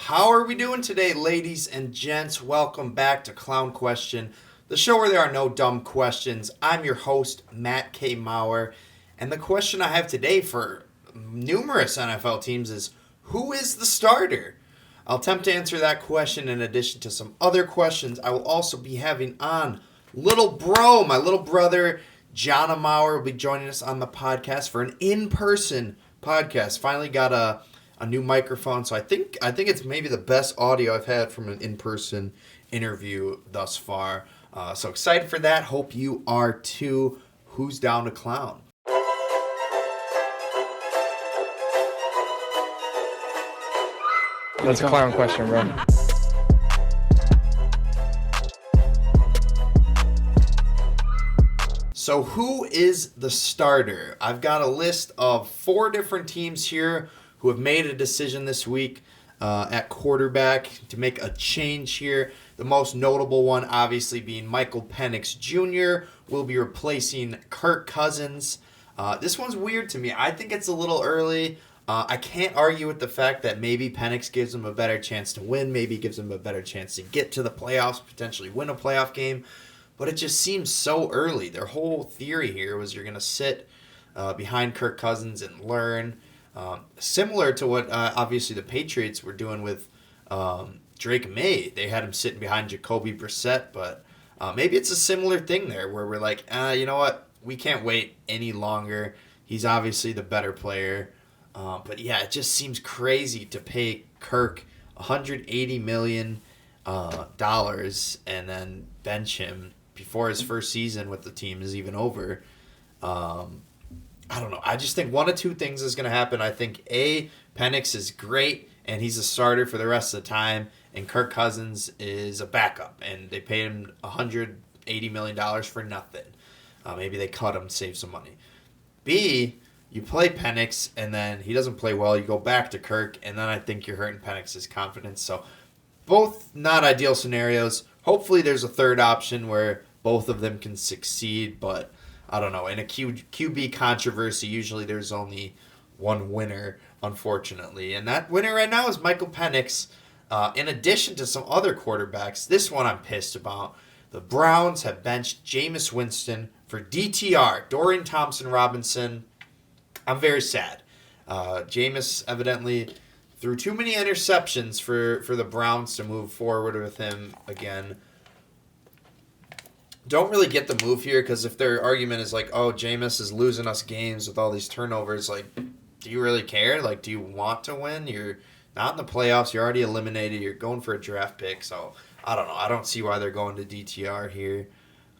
How are we doing today, ladies and gents? Welcome back to Clown Question, the show where there are no dumb questions. I'm your host, Matt K. Maurer, and the question I have today for numerous NFL teams is, who is the starter? I'll attempt to answer that question in addition to some other questions. I will also be having on little bro, my little brother, Jona Maurer, will be joining us on the podcast for an in-person podcast. Finally got a new microphone, so I think it's maybe the best audio I've had from an in-person interview thus far. So excited for that. Hope you are too. Who's down to clown? That's a clown question, bro. So who is the starter? I've got a list of 4 different teams here who have made a decision this week at quarterback to make a change here. The most notable one obviously being Michael Penix Jr. will be replacing Kirk Cousins. This one's weird to me. I think it's a little early. I can't argue with the fact that maybe Penix gives him a better chance to win, maybe gives him a better chance to get to the playoffs, potentially win a playoff game, but it just seems so early. Their whole theory here was you're going to sit behind Kirk Cousins and learn. Similar to what obviously the Patriots were doing with Drake May. They had him sitting behind Jacoby Brissett, but maybe it's a similar thing there where we're like, you know what? We can't wait any longer. He's obviously the better player. But yeah, it just seems crazy to pay Kirk $180 million and then bench him before his first season with the team is even over. I don't know. I just think one of two things is going to happen. I think A, Penix is great, and he's a starter for the rest of the time, and Kirk Cousins is a backup, and they paid him $180 million for nothing. Maybe they cut him, save some money. B, you play Penix, and then he doesn't play well. You go back to Kirk, and then I think you're hurting Penix's confidence. So both not ideal scenarios. Hopefully there's a third option where both of them can succeed, but I don't know. In a QB controversy, usually there's only one winner, unfortunately. And that winner right now is Michael Penix. In addition to some other quarterbacks, this one I'm pissed about. The Browns have benched Jameis Winston for DTR, Dorian Thompson-Robinson. I'm very sad. Jameis evidently threw too many interceptions for the Browns to move forward with him again. Don't really get the move here because if their argument is like, oh, Jameis is losing us games with all these turnovers, like, do you really care? Like, do you want to win? You're not in the playoffs. You're already eliminated. You're going for a draft pick. So, I don't know. I don't see why they're going to DTR here.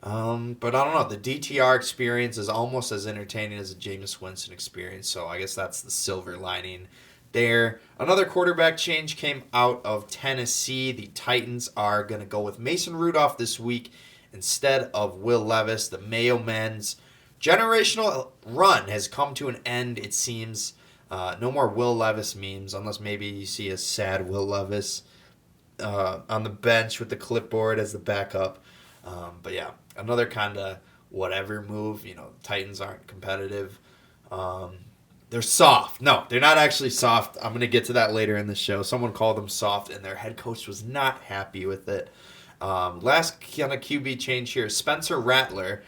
But I don't know. The DTR experience is almost as entertaining as a Jameis Winston experience. So, I guess that's the silver lining there. Another quarterback change came out of Tennessee. The Titans are going to go with Mason Rudolph this week instead of Will Levis. The Mayo Men's generational run has come to an end, it seems. No more Will Levis memes, unless maybe you see a sad Will Levis on the bench with the clipboard as the backup. But yeah, another kind of whatever move. You know, the Titans aren't competitive. They're soft. No, they're not actually soft. I'm going to get to that later in the show. Someone called them soft, and their head coach was not happy with it. Last kind of QB change here, Spencer Rattler.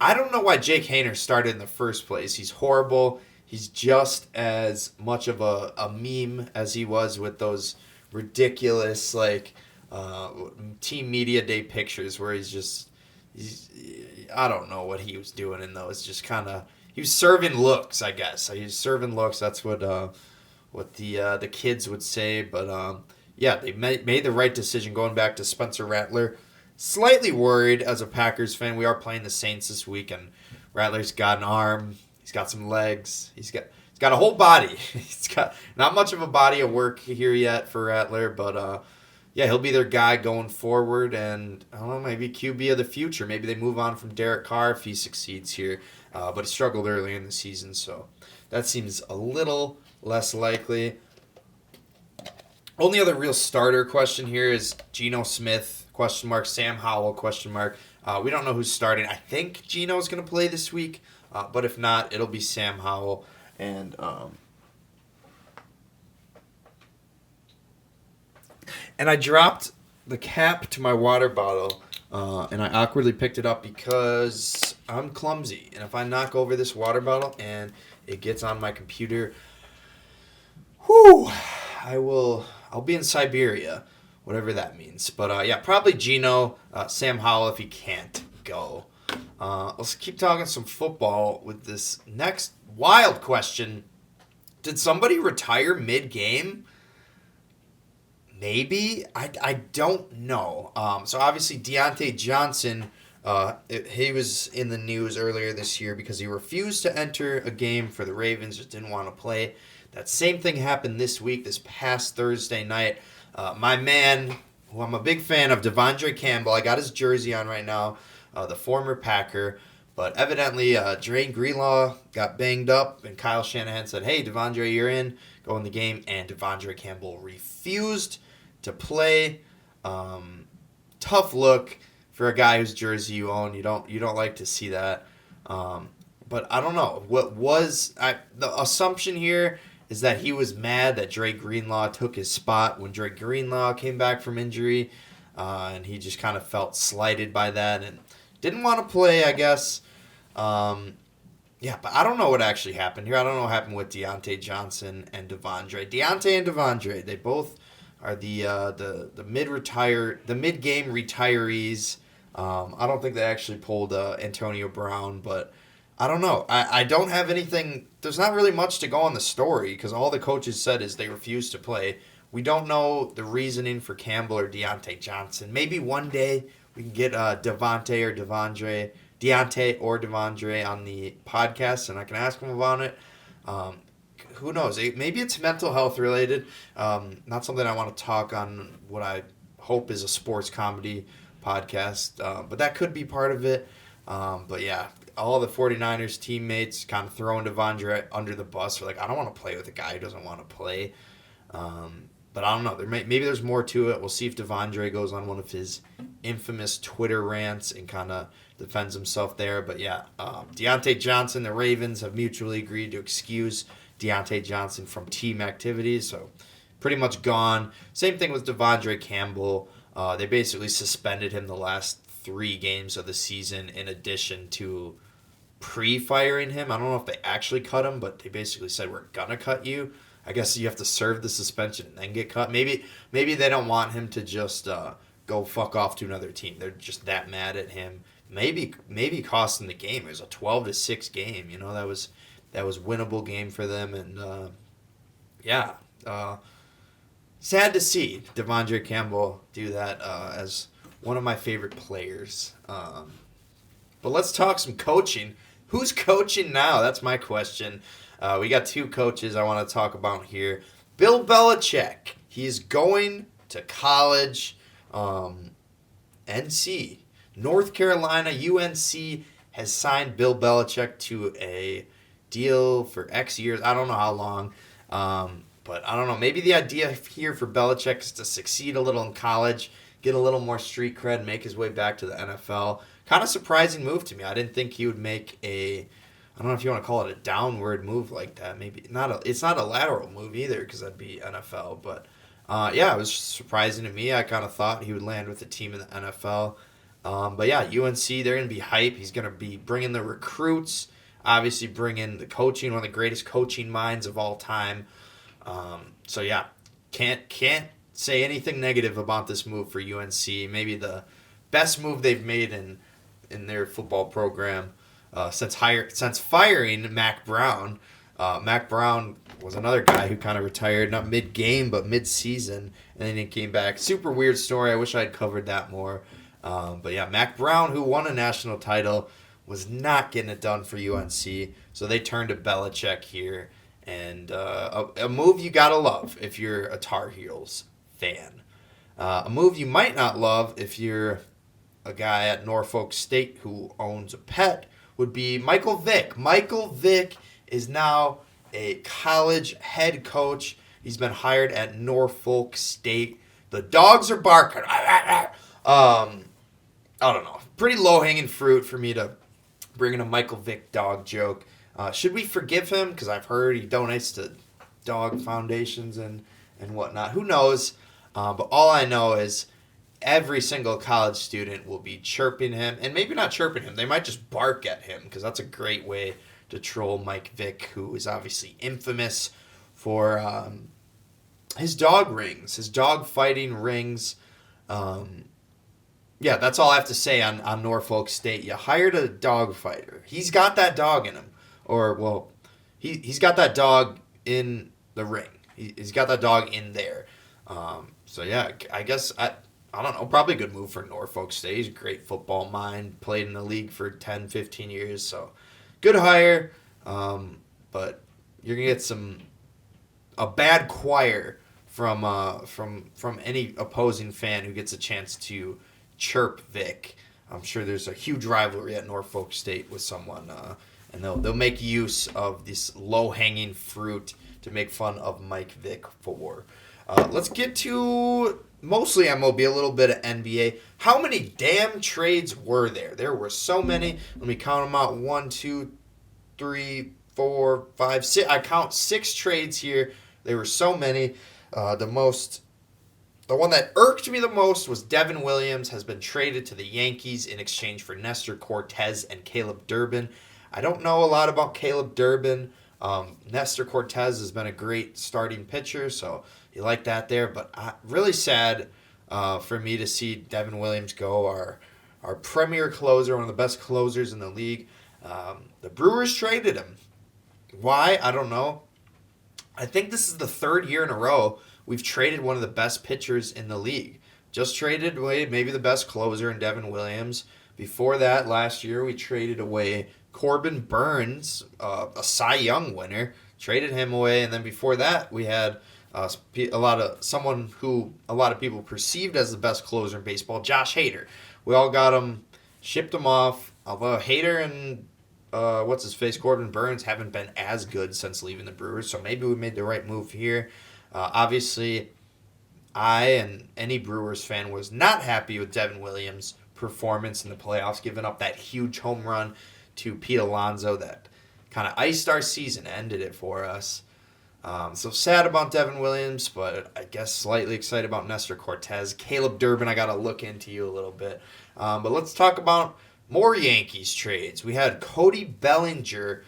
I don't know why Jake Haener started in the first place. He's horrible. He's just as much of a meme as he was with those ridiculous team media day pictures where he's I don't know what he was doing in those. Just kind of he was serving looks, I guess. He was serving looks. That's what the kids would say, but. Yeah, they made the right decision going back to Spencer Rattler. Slightly worried as a Packers fan. We are playing the Saints this week, and Rattler's got an arm. He's got some legs. He's got a whole body. He's got not much of a body of work here yet for Rattler, but yeah, he'll be their guy going forward, and I don't know, maybe QB of the future. Maybe they move on from Derek Carr if he succeeds here, but he struggled early in the season, so that seems a little less likely. Only other real starter question here is Geno Smith, question mark, Sam Howell, question mark. We don't know who's starting. I think Geno's going to play this week, but if not, it'll be Sam Howell. And and I dropped the cap to my water bottle, and I awkwardly picked it up because I'm clumsy. And if I knock over this water bottle and it gets on my computer, whew, I'll be in Siberia, whatever that means. But yeah, probably Gino, Sam Howell if he can't go. Let's keep talking some football with this next wild question. Did somebody retire mid-game? Maybe. I don't know. So obviously Deontay Johnson, he was in the news earlier this year because he refused to enter a game for the Ravens, just didn't want to play. That same thing happened this week, this past Thursday night. My man, who I'm a big fan of, Devondre Campbell, I got his jersey on right now, the former Packer. But evidently, Dre Greenlaw got banged up, and Kyle Shanahan said, hey, Devondre, you're in. Go in the game. And Devondre Campbell refused to play. Tough look for a guy whose jersey you own. You don't like to see that. But I don't know. The assumption here is that he was mad that Dre Greenlaw took his spot when Dre Greenlaw came back from injury. And he just kind of felt slighted by that and didn't want to play, I guess. Yeah, but I don't know what actually happened here. I don't know what happened with Deontay Johnson and Devondre. Deontay and Devondre, they both are the mid-game retirees. I don't think they actually pulled Antonio Brown, but I don't know. I don't have anything. There's not really much to go on the story because all the coaches said is they refused to play. We don't know the reasoning for Campbell or Deontay Johnson. Maybe one day we can get Deontay or Devondre on the podcast, and I can ask them about it. Who knows? Maybe it's mental health related. Not something I want to talk on what I hope is a sports comedy podcast, but that could be part of it. But yeah, all the 49ers teammates kind of throwing Devondre under the bus. They're like, I don't want to play with a guy who doesn't want to play. But I don't know. Maybe there's more to it. We'll see if Devondre goes on one of his infamous Twitter rants and kind of defends himself there. But yeah, Deontay Johnson, the Ravens have mutually agreed to excuse Deontay Johnson from team activities. So pretty much gone. Same thing with Devondre Campbell. They basically suspended him the last 3 games of the season in addition to pre-firing him. I don't know if they actually cut him, but they basically said, we're going to cut you. I guess you have to serve the suspension and then get cut. Maybe they don't want him to just go fuck off to another team. They're just that mad at him. Maybe costing the game. It was a 12-6 game. You know, that was winnable game for them. And yeah, sad to see Devondre Campbell do that as one of my favorite players. But let's talk some coaching. Who's coaching now? That's my question. We got 2 coaches I want to talk about here. Bill Belichick. He's going to college. NC. North Carolina, UNC has signed Bill Belichick to a deal for X years. I don't know how long. But I don't know. Maybe the idea here for Belichick is to succeed a little in college, get a little more street cred, make his way back to the NFL. Kind of surprising move to me. I didn't think he would make I don't know if you want to call it a downward move like that. Maybe it's not a lateral move either because that'd be NFL. But yeah, it was surprising to me. I kind of thought he would land with a team in the NFL. But yeah, UNC, they're going to be hype. He's going to be bringing the recruits, obviously bringing the coaching, one of the greatest coaching minds of all time. So yeah, can't say anything negative about this move for UNC. Maybe the best move they've made in their football program. Since firing Mac Brown. Mac Brown was another guy who kind of retired, not mid-game, but mid-season, and then he came back. Super weird story. I wish I had covered that more. But yeah, Mac Brown, who won a national title, was not getting it done for UNC, so they turned to Belichick here, and a move you gotta love if you're a Tar Heels fan. A move you might not love if you're a guy at Norfolk State who owns a pet would be Michael Vick. Michael Vick is now a college head coach. He's been hired at Norfolk State. The dogs are barking. I don't know. Pretty low-hanging fruit for me to bring in a Michael Vick dog joke. Should we forgive him? Because I've heard he donates to dog foundations and whatnot. Who knows? But all I know is every single college student will be chirping him, and maybe not chirping him. They might just bark at him because that's a great way to troll Mike Vick, who is obviously infamous for his dog rings, his dog fighting rings. Yeah, that's all I have to say on Norfolk State. You hired a dog fighter. He's got that dog in him. Or, well, he's got that dog in the ring. He's got that dog in there. So, yeah, I guess, I don't know, probably a good move for Norfolk State. He's a great football mind. Played in the league for 10, 15 years. So, good hire. But you're going to get a bad choir from any opposing fan who gets a chance to chirp Vic. I'm sure there's a huge rivalry at Norfolk State with someone, and they'll make use of this low-hanging fruit to make fun of Mike Vick for. Let's get to mostly MLB, a little bit of NBA. How many damn trades were there? There were so many. Let me count them out. 1, 2, 3, 4, 5, 6. I count 6 trades here. There were so many. The one that irked me the most was Devin Williams has been traded to the Yankees in exchange for Nestor Cortez and Caleb Durbin. I don't know a lot about Caleb Durbin. Nestor Cortez has been a great starting pitcher, so you like that there. But really sad for me to see Devin Williams go, our premier closer, one of the best closers in the league. The Brewers traded him. Why? I don't know. I think this is the 3rd year in a row we've traded one of the best pitchers in the league. Just traded away maybe the best closer in Devin Williams. Before that, last year, we traded away Corbin Burns, a Cy Young winner. Traded him away. And then before that, we had someone who a lot of people perceived as the best closer in baseball, Josh Hader. We all got him, shipped him off. Although Hader and Corbin Burns haven't been as good since leaving the Brewers. So maybe we made the right move here. Obviously, I and any Brewers fan was not happy with Devin Williams' performance in the playoffs, giving up that huge home run to Pete Alonso that kind of iced our season, ended it for us. So sad about Devin Williams, but I guess slightly excited about Nestor Cortez. Caleb Durbin, I got to look into you a little bit. But let's talk about more Yankees trades. We had Cody Bellinger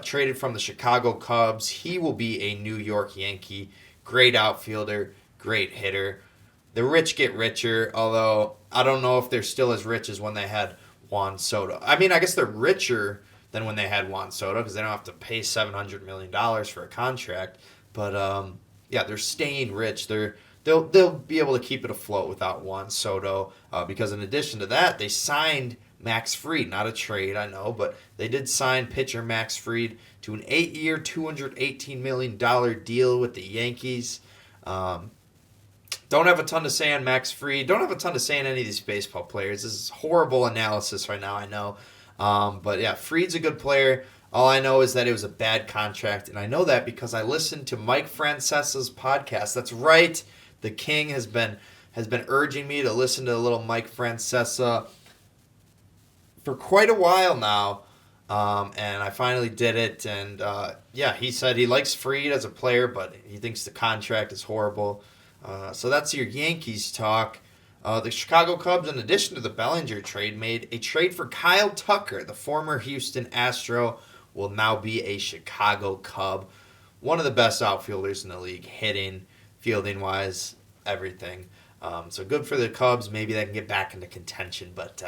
traded from the Chicago Cubs. He will be a New York Yankee. Great outfielder, great hitter. The rich get richer, although I don't know if they're still as rich as when they had Juan Soto. I mean, I guess they're richer than when they had Juan Soto because they don't have to pay $700 million for a contract. But, yeah, they're staying rich. They'll be able to keep it afloat without Juan Soto because in addition to that, they signed Max Fried. Not a trade, I know, but they did sign pitcher Max Fried to an 8-year, $218 million deal with the Yankees. Don't have a ton to say on Max Fried. Don't have a ton to say on any of these baseball players. This is horrible analysis right now, I know. But yeah, Fried's a good player. All I know is that it was a bad contract, and I know that because I listened to Mike Francesa's podcast. That's right. The King has been urging me to listen to a little Mike Francesa for quite a while now, and I finally did it. And yeah, he said he likes Fried as a player, but he thinks the contract is horrible. So that's your Yankees talk. The Chicago Cubs, in addition to the Bellinger trade, made a trade for Kyle Tucker. The former Houston Astro will now be a Chicago Cub. One of the best outfielders in the league, hitting, fielding-wise, everything. So good for the Cubs. Maybe they can get back into contention, but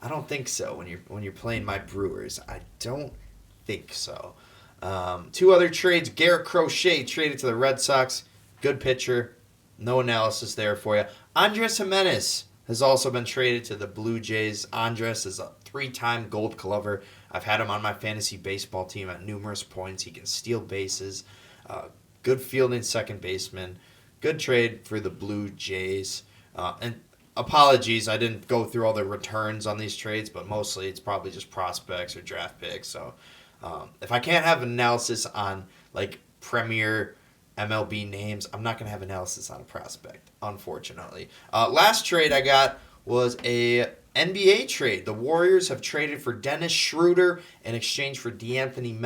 I don't think so when you're playing my Brewers. I don't think so. 2 other trades. Garrett Crochet traded to the Red Sox. Good pitcher. No analysis there for you. Andres Jimenez has also been traded to the Blue Jays. Andres is a 3-time Gold Glover. I've had him on my fantasy baseball team at numerous points. He can steal bases. Good fielding second baseman. Good trade for the Blue Jays. And apologies, I didn't go through all the returns on these trades, but mostly it's probably just prospects or draft picks. So if I can't have analysis on like premier MLB names, I'm not going to have analysis on a prospect, unfortunately. Last trade I got was a NBA trade. The Warriors have traded for Dennis Schroeder in exchange for DeAnthony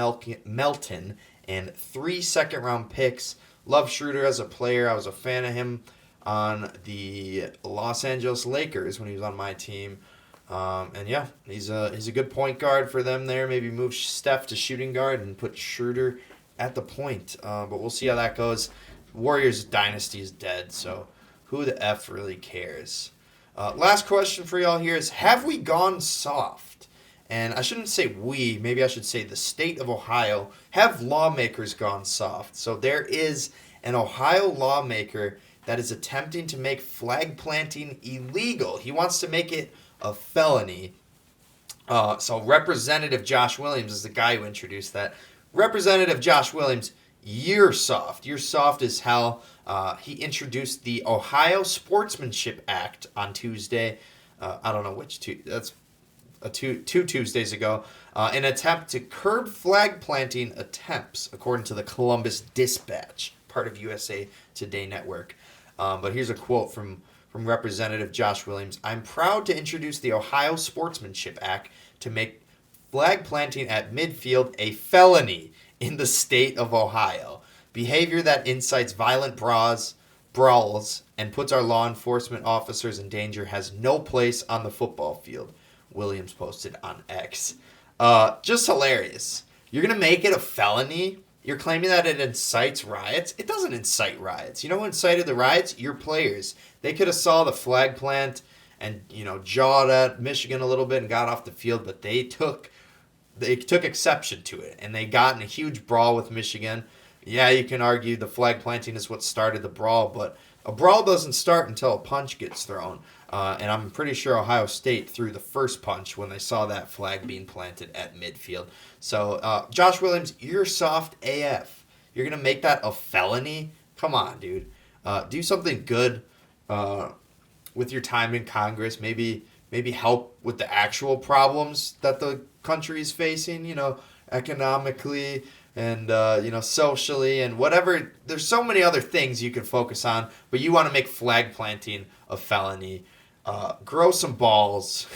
Melton and 3 second-round picks. Love Schroeder as a player. I was a fan of him on the Los Angeles Lakers when he was on my team. And yeah, he's a good point guard for them there. Maybe move Steph to shooting guard and put Schroeder at the point. But we'll see how that goes. Warriors dynasty is dead, so who the F really cares? Last question for y'all here is, have we gone soft? And I shouldn't say we, maybe I should say the state of Ohio. Have lawmakers gone soft? So there is an Ohio lawmaker that is attempting to make flag planting illegal. He wants to make it a felony. So Representative Josh Williams is the guy who introduced that. Representative Josh Williams, you're soft. You're soft as hell. He introduced the Ohio Sportsmanship Act on Tuesday. I don't know which two. That's two Tuesdays ago. An attempt to curb flag planting attempts, according to the Columbus Dispatch, part of USA Today Network. But here's a quote from Representative Josh Williams. I'm proud to introduce the Ohio Sportsmanship Act to make flag planting at midfield a felony in the state of Ohio. Behavior that incites violent brawls, and puts our law enforcement officers in danger has no place on the football field, Williams posted on X. Just hilarious. You're going to make it a felony? You're claiming that it incites riots? It doesn't incite riots. You know who incited the riots? Your players. They could have saw the flag plant and, jawed at Michigan a little bit and got off the field, but they took exception to it, and they got in a huge brawl with Michigan. Yeah, you can argue the flag planting is what started the brawl, but a brawl doesn't start until a punch gets thrown. And I'm pretty sure Ohio State threw the first punch when they saw that flag being planted at midfield. So, Josh Williams, you're soft AF. You're going to make that a felony? Come on, dude. Do something good with your time in Congress. Maybe help with the actual problems that the country is facing, economically and, socially and whatever. There's so many other things you can focus on, but you want to make flag planting a felony. Grow some balls.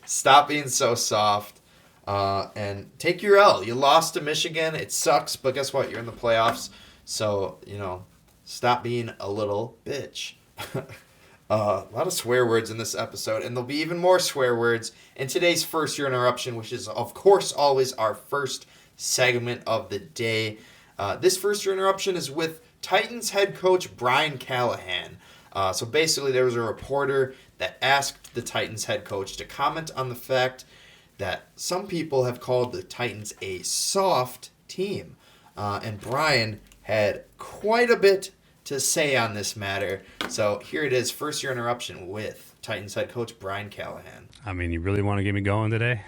Stop being so soft. And take your L. You lost to Michigan. It sucks, but guess what? You're in the playoffs. So, stop being a little bitch. A lot of swear words in this episode, and there'll be even more swear words in today's First Year Interruption, which is, of course, always our first segment of the day. This First Year Interruption is with Titans head coach Brian Callahan. So basically, there was a reporter that asked the Titans head coach to comment on the fact that some people have called the Titans a soft team. And Brian had quite a bit to say on this matter. So here it is, First Year Interruption with Titans head coach Brian Callahan. I mean, you really want to get me going today?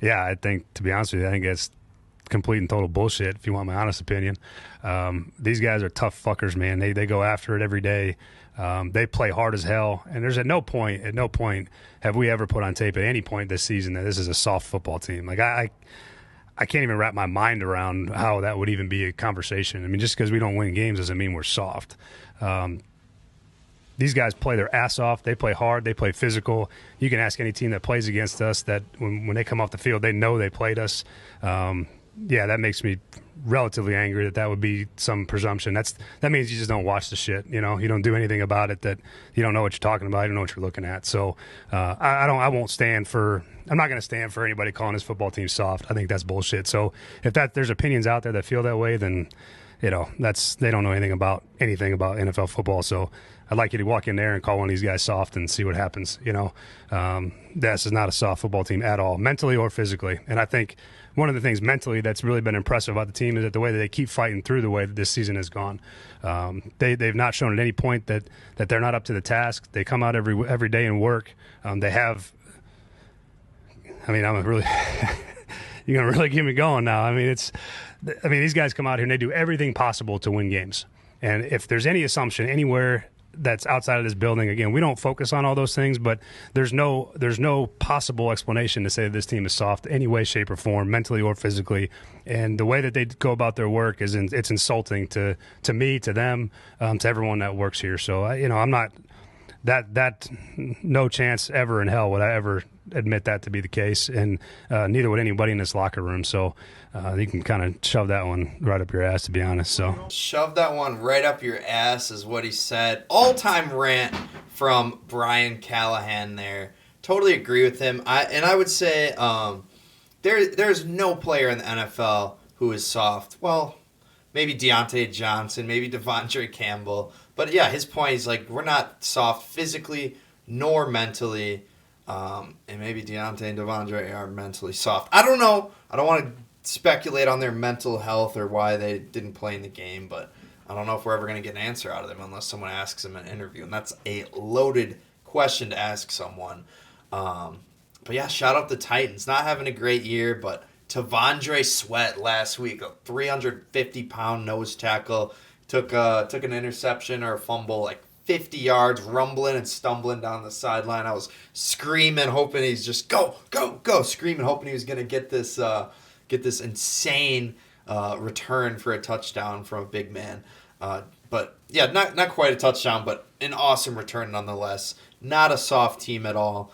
Yeah, I think, to be honest with you, I think it's complete and total bullshit, if you want my honest opinion. These guys are tough fuckers, man. They go after it every day. They play hard as hell. And there's at no point have we ever put on tape at any point this season that this is a soft football team. Like, I can't even wrap my mind around how that would even be a conversation. I mean, just because we don't win games doesn't mean we're soft. These guys play their ass off. They play hard. They play physical. You can ask any team that plays against us that when they come off the field, they know they played us. Yeah, that makes me relatively angry that would be some presumption. That means you just don't watch the shit. You don't do anything about it, that you don't know what you're talking about. You don't know what you're looking at. So I won't stand for. I'm not going to stand for anybody calling this football team soft. I think that's bullshit. So if there's opinions out there that feel that way, then they don't know anything about NFL football. So I'd like you to walk in there and call one of these guys soft and see what happens. This is not a soft football team at all, mentally or physically. And I think one of the things mentally that's really been impressive about the team is that the way that they keep fighting through the way that this season has gone. They've not shown at any point that they're not up to the task. They come out every day and work. They have. I mean, you're gonna really get me going now. I mean, these guys come out here and they do everything possible to win games. And if there's any assumption anywhere that's outside of this building, again, we don't focus on all those things, but there's no possible explanation to say that this team is soft any way, shape, or form, mentally or physically. And the way that they go about their work it's insulting to me, to them, to everyone that works here. So I'm not. that no chance ever in hell would I ever admit that to be the case, and neither would anybody in this locker room. So you can kind of shove that one right up your ass, to be honest. So Shove that one right up your ass is what he said. All-time rant from Brian Callahan there. Totally agree with him. I would say there's no player in the NFL who is soft. Well, maybe Deontay Johnson, maybe Devondre Campbell. But yeah, his point is like we're not soft physically nor mentally. And maybe Deontay and Devondre are mentally soft. I don't know. I don't want to speculate on their mental health or why they didn't play in the game, but I don't know if we're ever going to get an answer out of them unless someone asks them in an interview. And that's a loaded question to ask someone. But yeah, shout out the Titans. Not having a great year, but Tavondre Sweat last week, a 350-pound nose tackle, took an interception or a fumble like 50 yards, rumbling and stumbling down the sideline. I was screaming, hoping he's just go, screaming, hoping he was going to get this insane return for a touchdown from a big man. But yeah, not quite a touchdown, but an awesome return nonetheless. Not a soft team at all.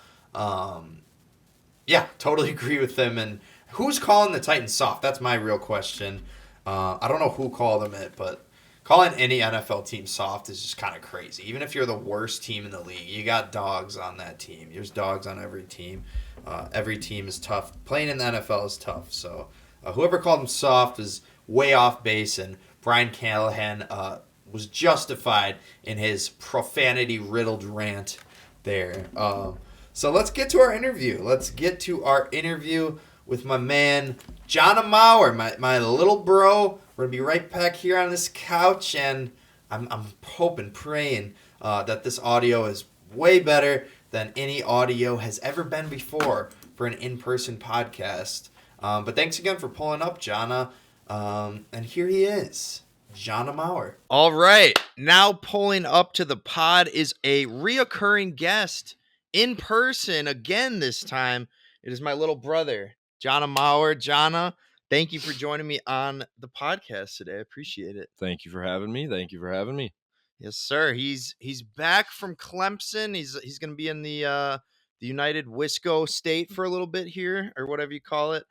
Yeah, totally agree with them. And who's calling the Titans soft? That's my real question. I don't know who called them it, but calling any NFL team soft is just kind of crazy. Even if you're the worst team in the league, you got dogs on that team. There's dogs on every team. Every team is tough. Playing in the NFL is tough. So whoever called them soft is way off base, and Brian Callahan was justified in his profanity-riddled rant there. So let's get to our interview. With my man, Jona Maurer, my little bro. We're going to be right back here on this couch, and I'm hoping, praying that this audio is way better than any audio has ever been before for an in-person podcast. But thanks again for pulling up, Jona. And here he is, Jona Maurer. All right. Now pulling up to the pod is a reoccurring guest in person again this time. It is my little brother, Jona Maurer. Jona, thank you for joining me on the podcast today. I appreciate it. Thank you for having me. Yes, sir. He's back from Clemson. He's going to be in the United Wisco State for a little bit here, or whatever you call it.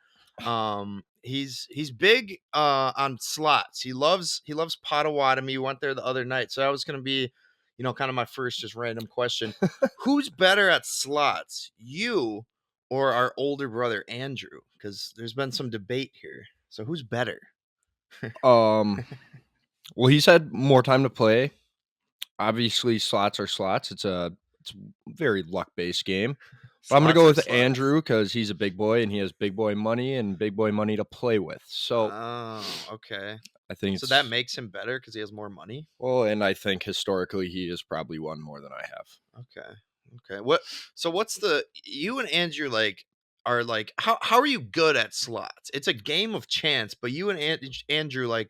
He's big on slots. He loves Potawatomi. We went there the other night, so that was going to be, kind of my first just random question. Who's better at slots, you or our older brother Andrew? Because there's been some debate here. So who's better? Well, he's had more time to play. Obviously, slots are slots. It's a very luck-based game. But I'm going to go with Andrew because he's a big boy and he has big boy money and big boy money to play with. So, okay. I think so that makes him better because he has more money. Well, and I think historically he has probably won more than I have. Okay. What's you and Andrew are how are you good at slots? It's a game of chance, but you and Andrew,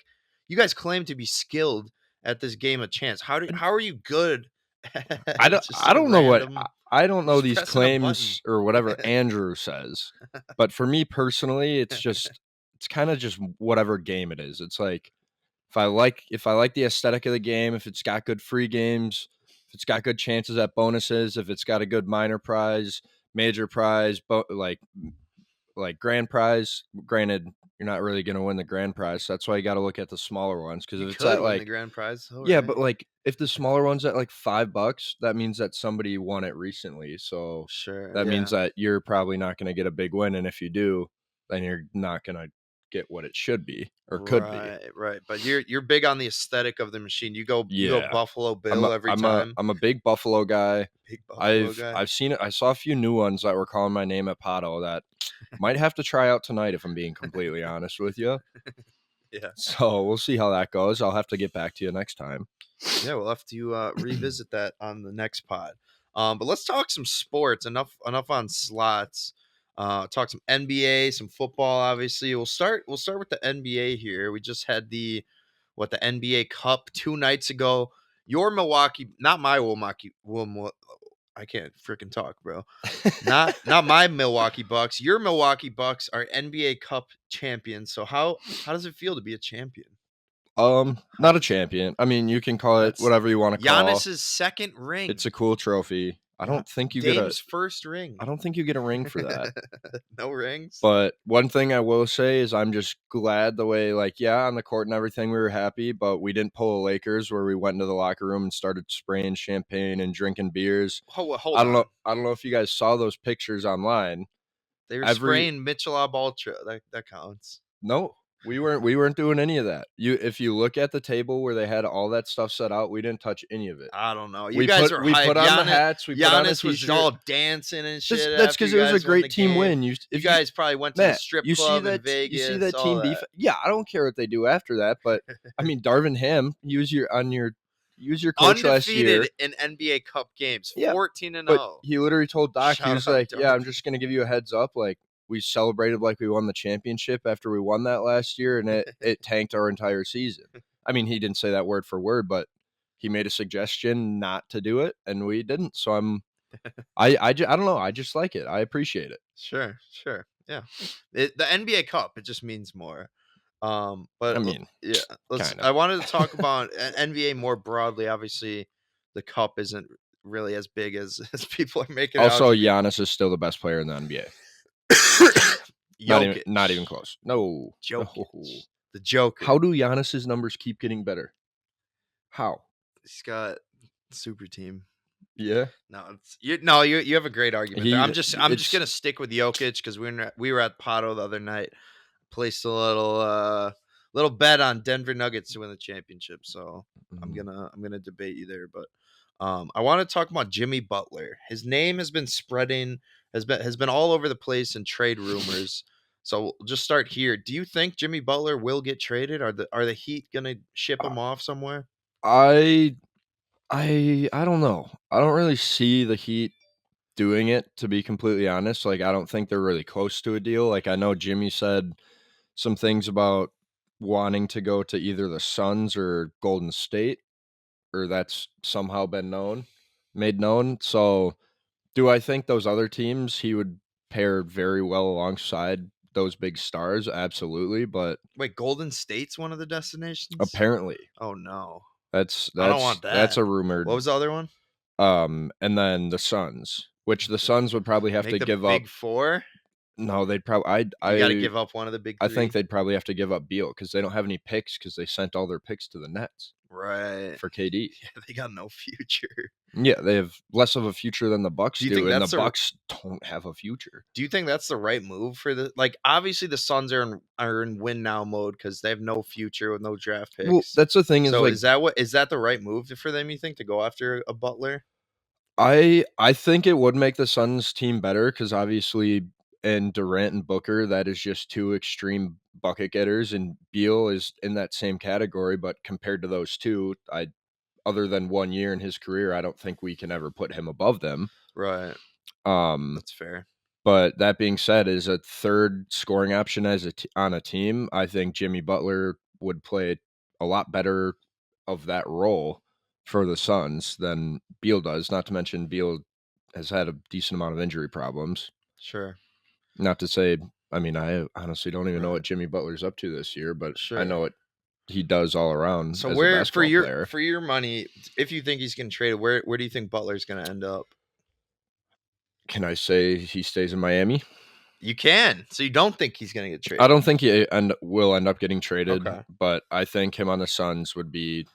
you guys claim to be skilled at this game of chance. How are you good? I don't know these claims or whatever Andrew says, but for me personally, it's kind of just whatever game it is. It's like if I like the aesthetic of the game, if it's got good free games, if it's got good chances at bonuses, if it's got a good minor prize, major prize, like grand prize. Granted, you're not really going to win the grand prize. So that's why you got to look at the smaller ones. Because if it's at the grand prize, but if the smaller one's at like $5, that means that somebody won it recently. So that means that you're probably not going to get a big win, and if you do, then you're not going to get what it should be or could be. Right. But you're big on the aesthetic of the machine. You go Buffalo Bill every time. I'm a big Buffalo guy. Guy. I've seen it. I saw a few new ones that were calling my name at Pato that might have to try out tonight if I'm being completely honest with you. Yeah. So we'll see how that goes. I'll have to get back to you next time. Yeah, we'll have to revisit that on the next pod. But let's talk some sports. Enough on slots. Talk some NBA, some football. Obviously, we'll start with the NBA here. We just had the NBA Cup 2 nights ago. Your Milwaukee, not my Milwaukee. I can't freaking talk, bro. Not my Milwaukee Bucks. Your Milwaukee Bucks are NBA Cup champions. So how does it feel to be a champion? Not a champion. I mean, you can call it whatever you want to call. Giannis's second ring. It's a cool trophy. I don't think you Dame's first ring. I don't think you get a ring for that. No rings. But one thing I will say is I'm just glad the way, like, yeah, on the court and everything, we were happy, but we didn't pull a Lakers where we went into the locker room and started spraying champagne and drinking beers. Hold I don't know if you guys saw those pictures online. They were spraying Michelob Ultra. That counts. No. We weren't doing any of that. If you look at the table where they had all that stuff set out, we didn't touch any of it. I don't know. We put on the hats. We put on a t-shirt. Was all dancing and shit. That's because it was a great team win. You guys probably went to the strip club in Vegas. You see that team defense? Yeah, I don't care what they do after that, but I mean, Darvin Ham, use your coach last year in NBA Cup games, 14-0. But he literally told Doc, he was like, "Yeah, I'm just gonna give you a heads up, like." We celebrated like we won the championship after we won that last year, and it tanked our entire season. I mean, he didn't say that word for word, but he made a suggestion not to do it, and we didn't. So I don't know. I just like it. I appreciate it. Sure. Yeah. The NBA Cup, it just means more. But I mean, yeah. I wanted to talk about NBA more broadly. Obviously, the Cup isn't really as big as people are making it also, out. Giannis is still the best player in the NBA. Not even close. No. Jokic. The Joker. How do Giannis's numbers keep getting better? How? He's got super team. Yeah. No, you have a great argument there. I'm just gonna stick with Jokic because we were at Pato the other night. Placed a little bet on Denver Nuggets to win the championship. So I'm gonna debate you there, but I want to talk about Jimmy Butler. His name has been spreading, has been all over the place in trade rumors. So we'll just start here. Do you think Jimmy Butler will get traded? Are the Heat gonna ship him off somewhere? I don't know. I don't really see the Heat doing it, to be completely honest. Like, I don't think they're really close to a deal. Like, I know Jimmy said some things about wanting to go to either the Suns or Golden State, or that's somehow been made known. So do I think those other teams he would pair very well alongside those big stars? Absolutely. But wait, Golden State's one of the destinations? Apparently. Oh no. That's I don't want that. That's a rumored. What was the other one? And then the Suns, which the Suns would probably have to give up. Big Four? No, they'd probably. I got to give up one of the big three. I think they'd probably have to give up Beal because they don't have any picks because they sent all their picks to the Nets. Right. For KD. Yeah, they got no future. Yeah, they have less of a future than the Bucks do, and the Bucks don't have a future. Do you think that's the right move for the? Like, obviously the Suns are in win now mode because they have no future with no draft picks. Well, that's the thing. So is that the right move for them? You think to go after a Butler? I think it would make the Suns team better because obviously, and Durant and Booker, that is just two extreme bucket getters, and Beal is in that same category. But compared to those two, other than 1 year in his career, I don't think we can ever put him above them. Right. That's fair. But that being said, as a third scoring option on a team, I think Jimmy Butler would play a lot better of that role for the Suns than Beal does. Not to mention Beal has had a decent amount of injury problems. Sure. Not to say, I mean, I honestly don't even know what Jimmy Butler's up to this year, but I know what he does all around. So where for your money, if you think he's going to trade, where do you think Butler's going to end up? Can I say he stays in Miami? You can. So you don't think he's going to get traded? I don't think he will end up getting traded, but I think him on the Suns would be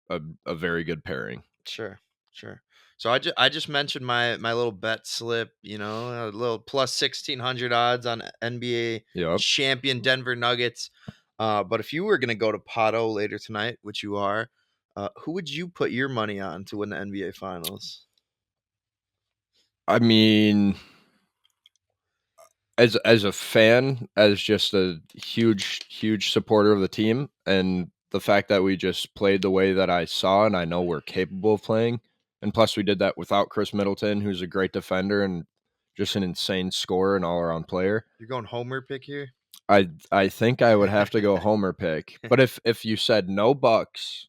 a very good pairing. Sure. So I just mentioned my little bet slip, a little plus 1,600 odds on NBA champion Denver Nuggets. But if you were going to go to Pato later tonight, which you are, who would you put your money on to win the NBA Finals? I mean, as a fan, as just a huge supporter of the team, and the fact that we just played the way that I saw and I know we're capable of playing, and plus we did that without Chris Middleton, who's a great defender and just an insane scorer and all-around player. You're going Homer pick here? I think I would have to go Homer pick. But if you said no Bucks,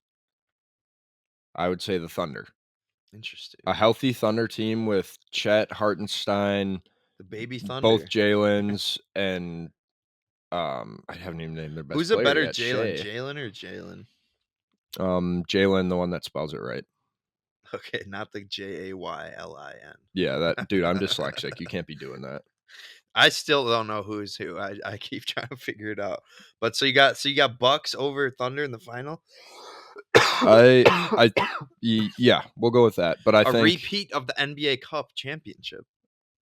I would say the Thunder. Interesting. A healthy Thunder team with Chet, Hartenstein, the baby Thunder, both Jalen's, and I haven't even named their best Who's a player better yet. Jalen? Shea. Jalen or Jalen? Jalen, the one that spells it right. Okay, not the Jaylin. Yeah, that dude. I'm dyslexic. You can't be doing that. I still don't know who's who. I keep trying to figure it out. But so you got Bucks over Thunder in the final. Yeah, we'll go with that. But I think repeat of the NBA Cup championship.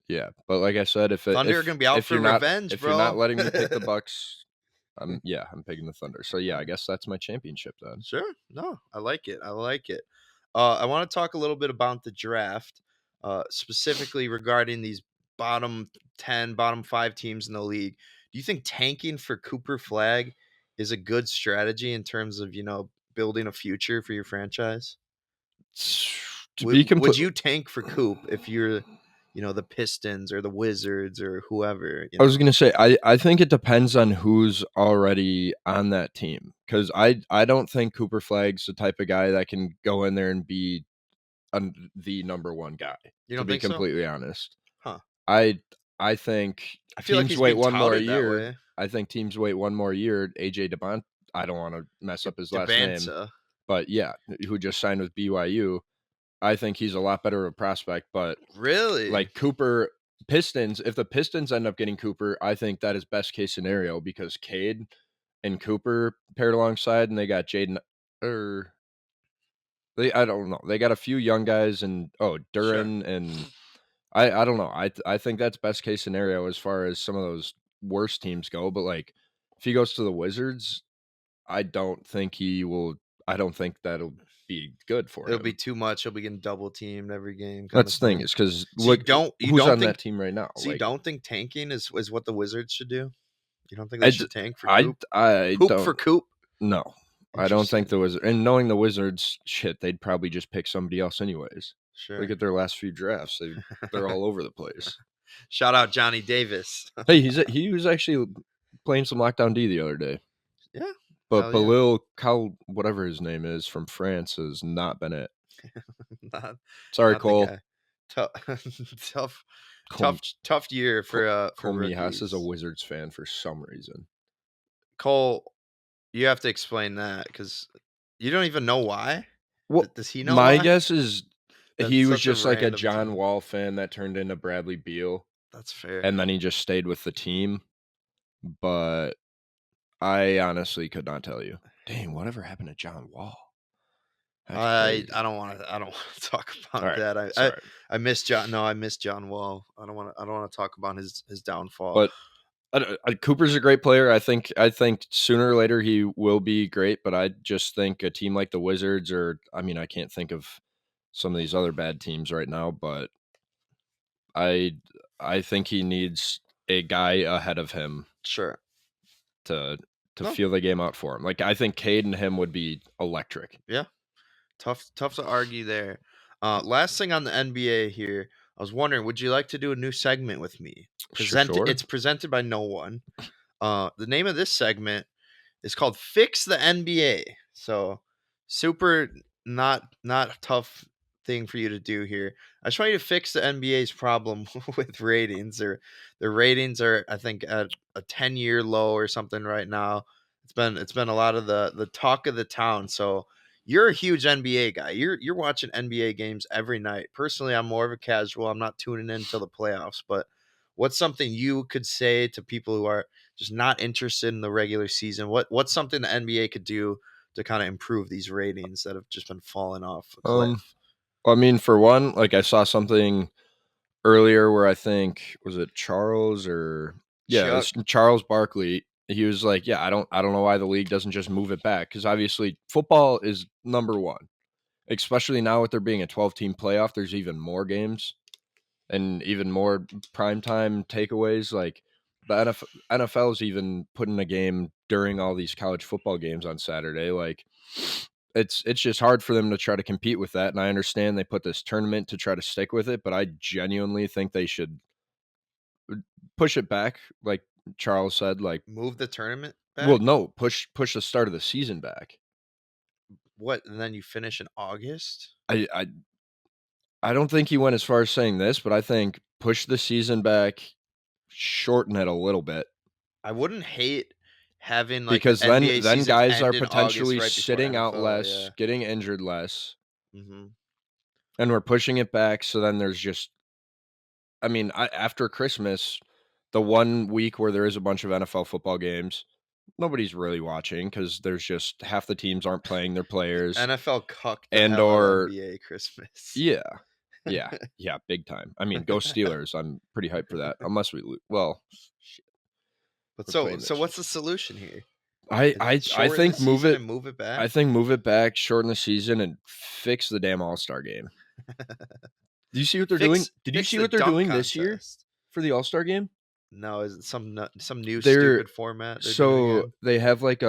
Yeah, but like I said, Thunder are gonna be out for revenge, bro. If you're not letting me pick the Bucks, I'm picking the Thunder. So yeah, I guess that's my championship then. Sure. No, I like it. I want to talk a little bit about the draft, specifically regarding these bottom 10, bottom 5 teams in the league. Do you think tanking for Cooper Flag is a good strategy in terms of, building a future for your franchise? Would you tank for Coop if you're, the Pistons or the Wizards or whoever? I was going to say, I think it depends on who's already on that team. Because I don't think Cooper Flag's the type of guy that can go in there and be the number one guy. You don't to be think completely honest. Huh. I think I feel teams like wait one more year. I think teams wait one more year. AJ DeBont, I don't want to mess up his last name. But yeah, who just signed with BYU. I think he's a lot better of a prospect. But really, like Cooper Pistons, if the Pistons end up getting Cooper, I think that is best case scenario because Cade and Cooper paired alongside, and they got Jaden. I don't know. They got a few young guys, and Duran, sure. And I don't know. I think that's best case scenario as far as some of those worst teams go. But like, if he goes to the Wizards, I don't think he will. I don't think that'll be good for him. It'll be too much. He'll be getting double teamed every game. That's the thing is because look, who's on that team right now? So you don't think tanking is what the Wizards should do? You don't think they should tank for Coop? Don't for Coop? No, I don't think the Wizards. And knowing the Wizards, shit, they'd probably just pick somebody else anyways. Sure. Look at their last few drafts; they're all over the place. Shout out Johnny Davis. Hey, he was actually playing some Lockdown D the other day. Yeah. But Balil Cal, whatever his name is, from France, has not been it. Sorry, Cole. Tough year for Cole Mihas is a Wizards fan for some reason. Cole, you have to explain that because you don't even know why. Well, does he know? My guess is he was just like a John Wall fan that turned into Bradley Beal. That's fair. And then he just stayed with the team. But I honestly could not tell you. Dang, whatever happened to John Wall? I don't want to talk about that. I miss John. No, I miss John Wall. I don't want to talk about his downfall. But Cooper's a great player. I think sooner or later he will be great. But I just think a team like the Wizards, I can't think of some of these other bad teams right now. But I think he needs a guy ahead of him. Sure. To feel the game out for him. Like I think Cade and him would be electric. Yeah. Tough to argue there. Last thing on the NBA here, I was wondering, would you like to do a new segment with me? Sure. It's presented by no one. The name of this segment is called Fix the NBA. So super not tough thing for you to do here. I just want you to fix the NBA's problem with ratings. Their ratings are, I think, at a 10-year low or something right now. It's been a lot of the talk of the town. So you're a huge NBA guy. You're watching NBA games every night. Personally, I'm more of a casual. I'm not tuning in until the playoffs. But what's something you could say to people who are just not interested in the regular season? What's something the NBA could do to kind of improve these ratings that have just been falling off a cliff? For one, like I saw something earlier where I think was it Charles Charles Barkley. He was like, I don't know why the league doesn't just move it back because obviously football is number one, especially now with there being a 12-team playoff. There's even more games and even more primetime takeaways. Like the NFL is even putting a game during all these college football games on Saturday. Like it's just hard for them to try to compete with that. And I understand they put this tournament to try to stick with it, but I genuinely think they should push it back. Like Charles said, like move the tournament back? Well, no, push the start of the season back. What? And then you finish in August? I don't think he went as far as saying this, but I think push the season back, shorten it a little bit, I wouldn't hate having like because the NBA then seasons guys are end in potentially August right before sitting out NFL. less, Yeah. getting injured less, Mm-hmm. and we're pushing it back. So then there's just, I mean, after Christmas, the 1 week where there is a bunch of NFL football games, nobody's really watching because there's just half the teams aren't playing their players, NFL cucked the and hell out of or NBA Christmas. yeah, big time. I mean, go Steelers! I'm pretty hyped for that. Unless we lose, well, shit. But We're so what's the solution here? I Shorten think the season and move it back. I think move it back, shorten the season, and fix the damn All-Star game. Do you see what they're doing? Did you see what they're doing this year for the All-Star game? No, is it some new stupid format? So they have like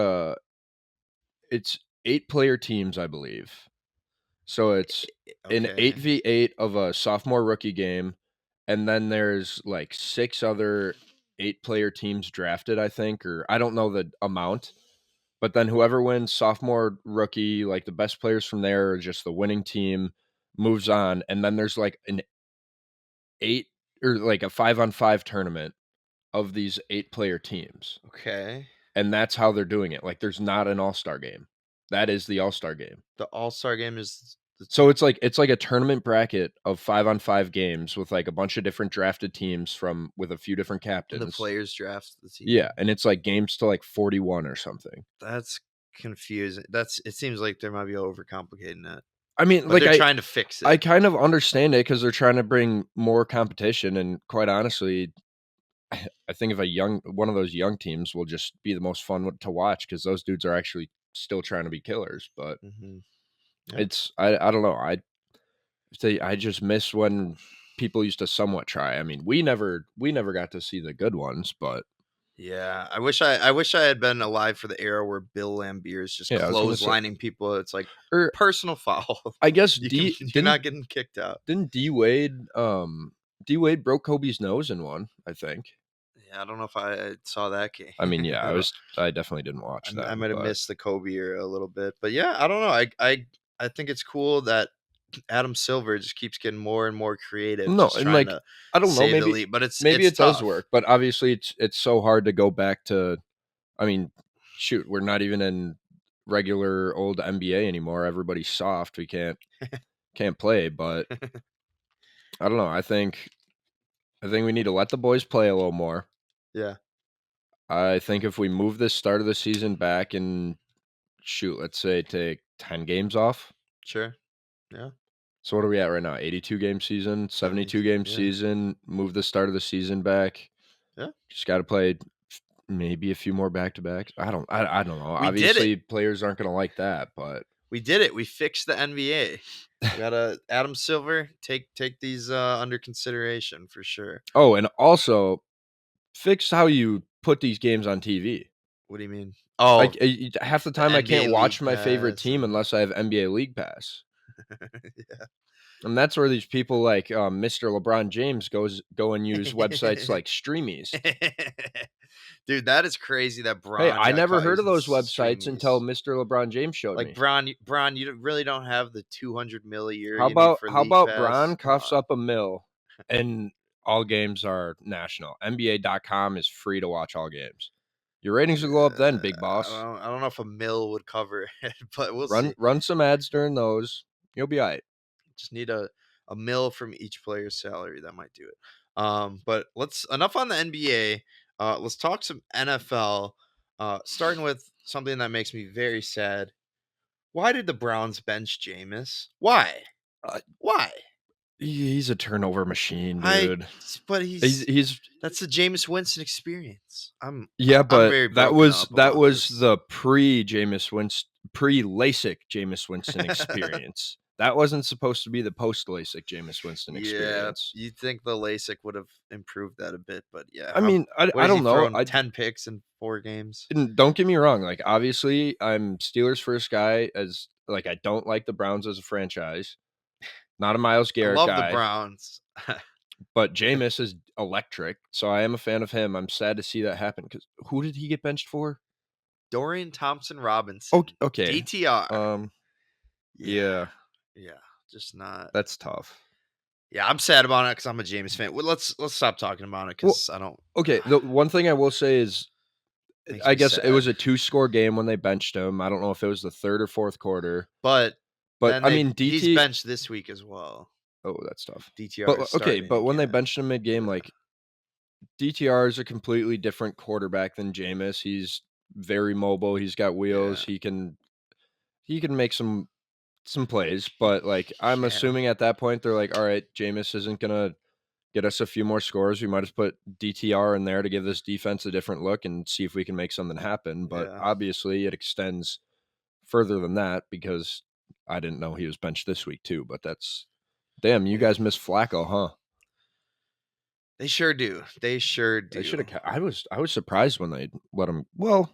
it's 8-player teams, I believe. So it's an 8v8 of a sophomore rookie game, and then there's like 6 other 8-player teams drafted, I think, or I don't know the amount. But then whoever wins sophomore, rookie, like the best players from there, or just the winning team, moves on. And then there's like an 8 or like a 5-on-5 tournament of these 8-player teams. Okay. And that's how they're doing it. Like there's not an all-star game. That is the all-star game. The all-star game is so it's like a tournament bracket of 5-on-5 games with like a bunch of different drafted teams with a few different captains. The players draft the team. Yeah, and it's like games to like 41 or something. That's confusing. It seems like they might be overcomplicating that. I mean, but like they're trying to fix it. I kind of understand it because they're trying to bring more competition, and quite honestly, I think if one of those young teams will just be the most fun to watch because those dudes are actually still trying to be killers. But it's I don't know. I just miss when people used to somewhat try. I mean, we never got to see the good ones, but yeah, I wish I had been alive for the era where Bill Laimbeer is just clotheslining people. It's like personal foul. I guess you're not getting kicked out. Didn't D Wade broke Kobe's nose in one, I think. Yeah, I don't know if I saw that game. I mean, yeah, I definitely didn't watch that. I might have missed the Kobe era a little bit, but yeah, I don't know. I think it's cool that Adam Silver just keeps getting more and more creative. No, and like I don't know, maybe it does work, but obviously it's so hard to go back to. I mean, shoot, we're not even in regular old NBA anymore. Everybody's soft. We can't play, but I don't know. I think we need to let the boys play a little more. Yeah. I think if we move this start of the season back and let's say take 10 games off. Sure. Yeah. So what are we at right now? 82 game season, 72 game season. Move the start of the season back. Yeah. Just got to play maybe a few more back to backs. I don't know. Obviously, players aren't going to like that, but we did it. We fixed the NBA. We got Adam Silver. Take these under consideration for sure. Oh, and also fix how you put these games on TV. What do you mean? Oh, like half the time I can't watch my favorite team unless I have NBA League Pass. Yeah. And that's where these people like Mr. LeBron James go and use websites like Streamies. Dude, that is crazy that Bron. Hey, I never heard of those websites until Mr. LeBron James showed me. Like Bron, you really don't have the 200 mil a year. How about Bron coughs up a mil and all games are national? NBA.com is free to watch all games. Your ratings will go up then, big boss. I don't know if a mil would cover it, but we'll see. Run some ads during those. You'll be all right. Just need a mil from each player's salary. That might do it. But enough on the NBA. Let's talk some NFL. Starting with something that makes me very sad. Why did the Browns bench Jameis? Why? Why? He's a turnover machine, dude. But he's that's the Jameis Winston experience. That was the pre-Jameis Winston, pre-LASIK Jameis Winston experience. That wasn't supposed to be the post-LASIK Jameis Winston experience. Yeah, you'd think the LASIK would have improved that a bit, but yeah. I mean, I don't know. 10 picks in 4 games. Don't get me wrong. Like, obviously, I'm Steelers first guy. As like, I don't like the Browns as a franchise. Not a Myles Garrett guy. I love the Browns. But Jameis is electric, so I am a fan of him. I'm sad to see that happen because who did he get benched for? Dorian Thompson-Robinson. Okay. DTR. Yeah. Yeah, just not. That's tough. Yeah, I'm sad about it because I'm a Jameis fan. Well, let's stop talking about it because I don't. Okay, the one thing I will say is I guess it was a 2-score game when they benched him. I don't know if it was the third or fourth quarter. But I mean, he's benched this week as well. Oh, that's tough. DTR is starting but when again. they benched him mid-game, like, DTR is a completely different quarterback than Jameis. He's very mobile. He's got wheels. Yeah. He can make some plays, but, like, I'm assuming at that point they're like, all right, Jameis isn't gonna get us a few more scores. We might just put DTR in there to give this defense a different look and see if we can make something happen. But obviously it extends further than that because I didn't know he was benched this week too. But that's damn, you guys miss Flacco, huh? They sure do. They sure do. They should have. I was surprised when they let him. Well,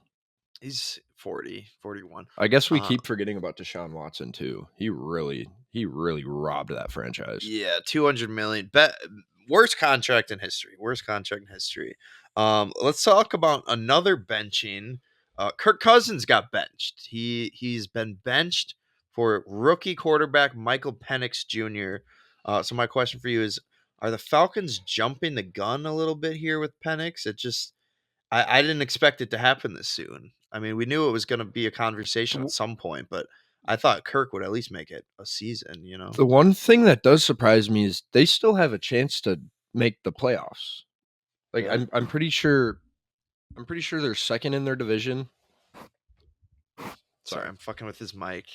he's 40, 41. I guess we keep forgetting about Deshaun Watson too. He really robbed that franchise. Yeah, $200 million. Worst contract in history. Worst contract in history. Let's talk about another benching. Kirk Cousins got benched. He's been benched for rookie quarterback Michael Penix Jr. So my question for you is: are the Falcons jumping the gun a little bit here with Penix? It just I didn't expect it to happen this soon. I mean, we knew it was going to be a conversation at some point, but I thought Kirk would at least make it a season, you know? The one thing that does surprise me is they still have a chance to make the playoffs. Like, yeah. I'm pretty sure they're second in their division. Sorry, I'm fucking with his mic.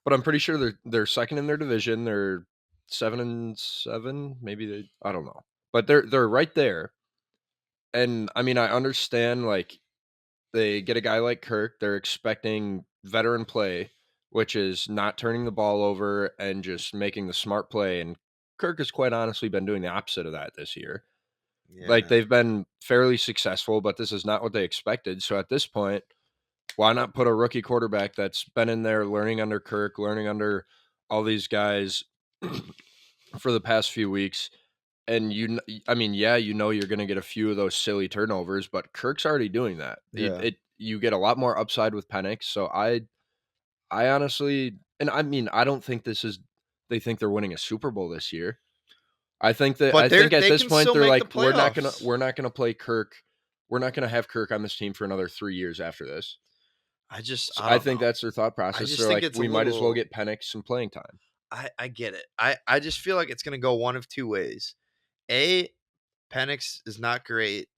But I'm pretty sure they're second in their division. They're 7-7, maybe I don't know. But they're right there. And I mean, I understand, like, they get a guy like Kirk, they're expecting veteran play, which is not turning the ball over and just making the smart play. And Kirk has quite honestly been doing the opposite of that this year. Yeah. Like, they've been fairly successful, but this is not what they expected. So at this point, why not put a rookie quarterback that's been in there learning under Kirk, learning under all these guys for the past few weeks? And you're going to get a few of those silly turnovers, but Kirk's already doing that. Yeah. You get a lot more upside with Penix. So I honestly, and I mean, I don't think they think they're winning a Super Bowl this year. I think at this point they're like, we're not gonna play Kirk. We're not gonna have Kirk on this team for another 3 years after this. I think that's their thought process. They're like, we might as well get Penix some playing time. I get it. I just feel like it's gonna go one of two ways. A, Penix is not great,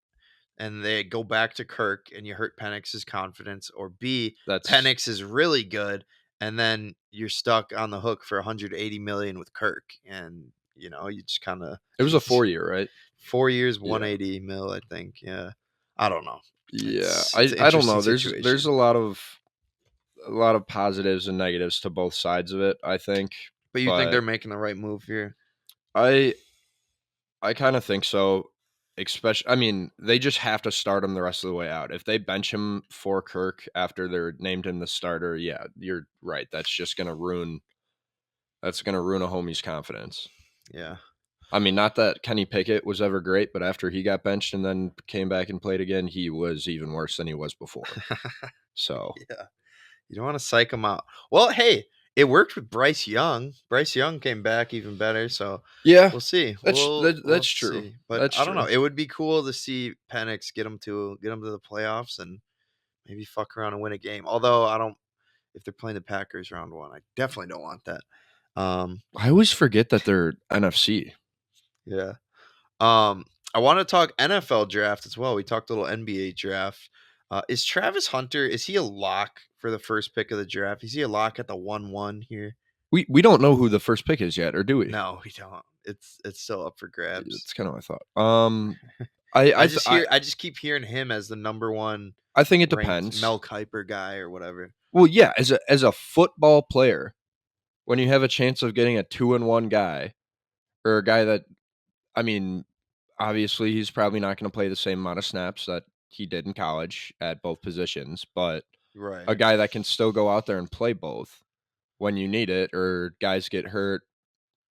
and they go back to Kirk, and you hurt Penix's confidence. Or B, Penix is really good, and then you're stuck on the hook for $180 million with Kirk, and you just kind of. It was a 4-year, right? 4 years, 180 mil, I think. Yeah, I don't know. Yeah, I don't know. There's a lot of positives and negatives to both sides of it, I think. But you think they're making the right move here? I kind of think so. Especially, I mean, they just have to start him the rest of the way out. If they bench him for Kirk after they're named him the starter, yeah, you're right. That's just gonna ruin. That's gonna ruin a homie's confidence. Yeah. I mean, not that Kenny Pickett was ever great, but after he got benched and then came back and played again, he was even worse than he was before. So yeah, you don't want to psych him out. Well, hey. It worked with Bryce Young. Bryce Young came back even better. So yeah, we'll see. That's true. See. But I don't know. It would be cool to see Penix get him to the playoffs and maybe fuck around and win a game. Although I don't. If they're playing the Packers round one, I definitely don't want that. I always forget that they're NFC. Yeah. I want to talk NFL draft as well. We talked a little NBA draft. Is Travis Hunter, is he a lock for the first pick of the draft? Is he a lock at the 1-1 here? We don't know who the first pick is yet, or do we? No, we don't. It's still up for grabs. It's kind of what I thought. I just keep hearing him as the number one. I think it depends. Mel Kiper guy or whatever. Well, yeah, as a football player, when you have a chance of getting a 2-1 guy, or a guy that, I mean, obviously he's probably not going to play the same amount of snaps that he did in college at both positions, but a guy that can still go out there and play both when you need it, or guys get hurt,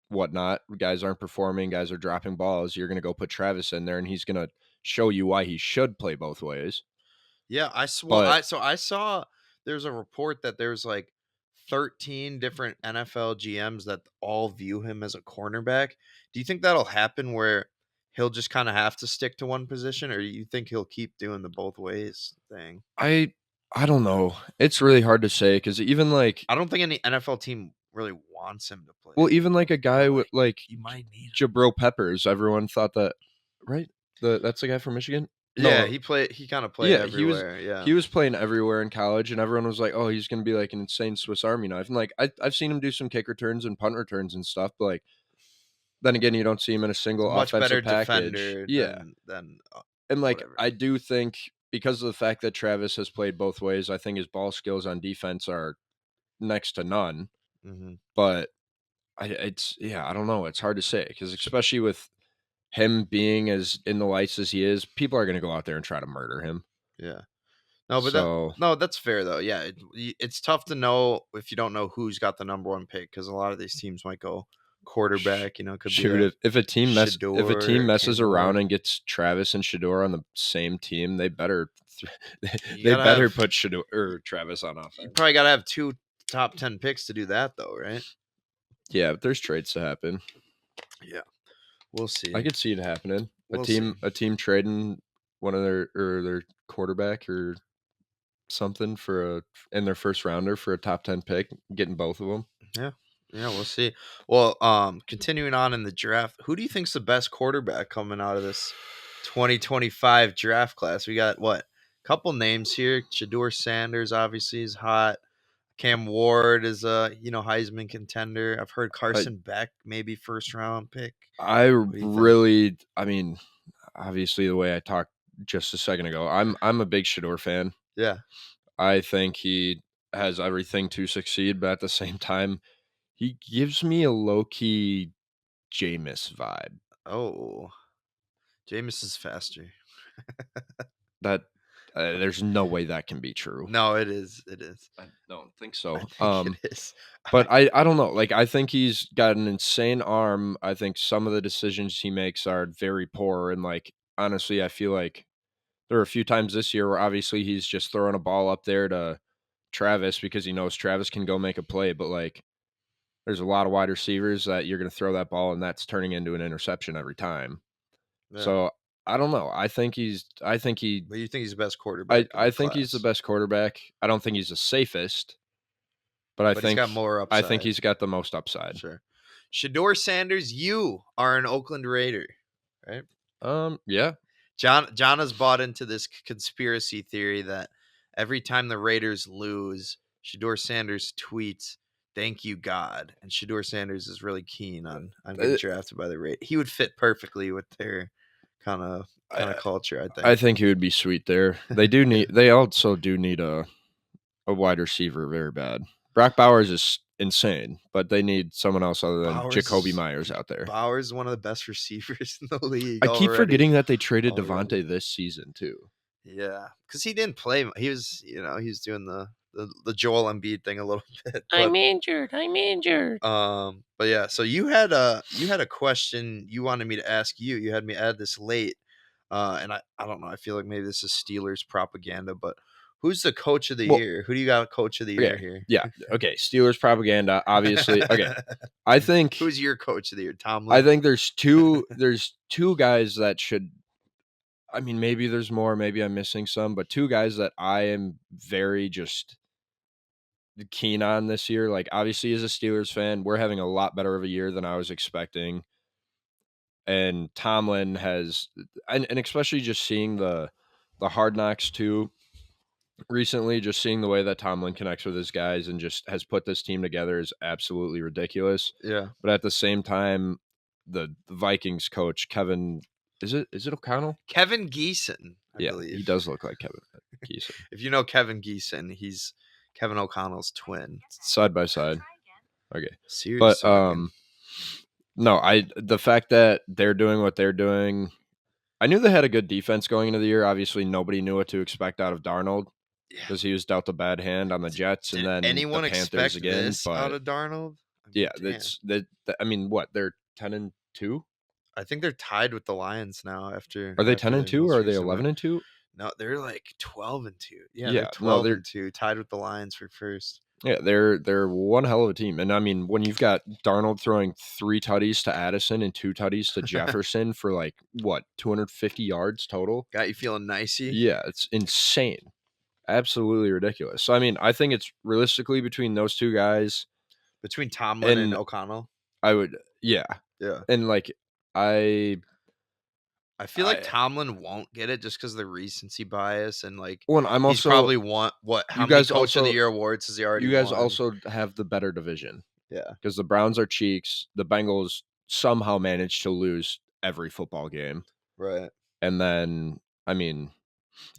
whatnot, guys aren't performing, guys are dropping balls, you're going to go put Travis in there and he's going to show you why he should play both ways. Yeah, I saw there's a report that there's like 13 different NFL GMs that all view him as a cornerback. Do you think that'll happen where he'll just kind of have to stick to one position, or you think he'll keep doing the both ways thing? I don't know. It's really hard to say because even like I don't think any NFL team really wants him to play. well, even like a guy with like you might need him. Jabril Peppers, everyone thought that, right? That's the guy from Michigan. Yeah, he kind of played everywhere. He was playing everywhere in college, and everyone was like, "Oh, he's going to be like an insane Swiss Army knife." And like, I've seen him do some kick returns and punt returns and stuff, but like, then again, you don't see him in a single much offensive better package. defender than and like whatever. I do think because of the fact that Travis has played both ways, I think his ball skills on defense are next to none. Mm-hmm. But I don't know. It's hard to say because especially with him being as in the lights as he is, people are going to go out there and try to murder him. Yeah. No, but that's fair though. Yeah, it's tough to know if you don't know who's got the number one pick because a lot of these teams might go quarterback. You know, could be if a team messes around and gets Travis and Shador on the same team, they better put Shador or Travis on offense. You probably got to have 2 top 10 picks to do that though, right? Yeah, but there's trades to happen. Yeah, we'll see. I could see it happening. A team trading one of their quarterback or something in their first rounder for a top 10 pick, getting both of them. Yeah, we'll see. Well, continuing on in the draft, who do you think's the best quarterback coming out of this 2025 draft class? We got a couple names here. Shador Sanders obviously is hot. Cam Ward is a Heisman contender. I've heard Carson Beck maybe first round pick. I mean, obviously the way I talked just a second ago, I'm a big Shador fan. Yeah, I think he has everything to succeed, but at the same time, he gives me a low key Jameis vibe. Oh, Jameis is faster. That there's no way that can be true. No, it is. I don't think so. It is. But I don't know. Like I think he's got an insane arm. I think some of the decisions he makes are very poor. And like honestly, I feel like there are a few times this year where obviously he's just throwing a ball up there to Travis because he knows Travis can go make a play. But like there's a lot of wide receivers that you're going to throw that ball and that's turning into an interception every time. Yeah. So I don't know. But you think he's the best quarterback? I think he's the best quarterback. I don't think he's the safest, but I think he's got more upside. I think he's got the most upside. Sure. Shador Sanders, you are an Oakland Raider, right? Yeah. John has bought into this conspiracy theory that every time the Raiders lose, Shador Sanders tweets, "Thank you, God." And Shador Sanders is really keen on getting drafted by the Raiders. He would fit perfectly with their kind of culture, I think. I think he would be sweet there. They also do need a wide receiver very bad. Brock Bowers is insane, but they need someone else other than Jacoby Myers out there. Bowers is one of the best receivers in the league. I keep forgetting that they traded Devontae this season too. Yeah, because he didn't play. He was doing the Joel Embiid thing a little bit. But, I'm injured. But yeah, so you had a question you wanted me to ask you. You had me add this late, and I don't know. I feel like maybe this is Steelers propaganda, but who's the coach of the year? Who do you got coach of the year here? Yeah. Okay. Steelers propaganda, obviously. Okay. I think who's your coach of the year? Tomlin? I think there's two guys that should. I mean, maybe there's more. Maybe I'm missing some, but two guys that I am very just keen on this year. Like, obviously, as a Steelers fan, we're having a lot better of a year than I was expecting. And Tomlin has, and especially just seeing the Hard Knocks too. Recently, just seeing the way that Tomlin connects with his guys and just has put this team together is absolutely ridiculous. Yeah. But at the same time, the Vikings coach, Kevin, is it O'Connell? Kevin Geeson, I believe. He does look like Kevin Geeson. If you know Kevin Geeson, he's Kevin O'Connell's twin. Side by side. Okay. Seriously. But no, the fact that they're doing what they're doing, I knew they had a good defense going into the year. Obviously, nobody knew what to expect out of Darnold. Because he was dealt a bad hand on the Jets and then anyone the Panthers again. This out of Darnold? I mean, what, they're 10-2? I think they're tied with the Lions now. After are they 10-2 or are they 11-2? No, they're like 12-2. Yeah, they're 12-2, tied with the Lions for first. Yeah, they're one hell of a team. And I mean, when you've got Darnold throwing 3 tutties to Addison and 2 tutties to Jefferson for 250 yards total. Got you feeling nicey? Yeah, it's insane. Absolutely ridiculous. So I mean, I think it's realistically between those 2 guys. Between Tomlin and O'Connell? I would Yeah. And I feel like Tomlin won't get it just because of the recency bias and I'm he's probably how many Coach of the Year awards has he already won? You guys also have the better division. Yeah. Because the Browns are cheeks. The Bengals somehow managed to lose every football game. Right. And then, I mean,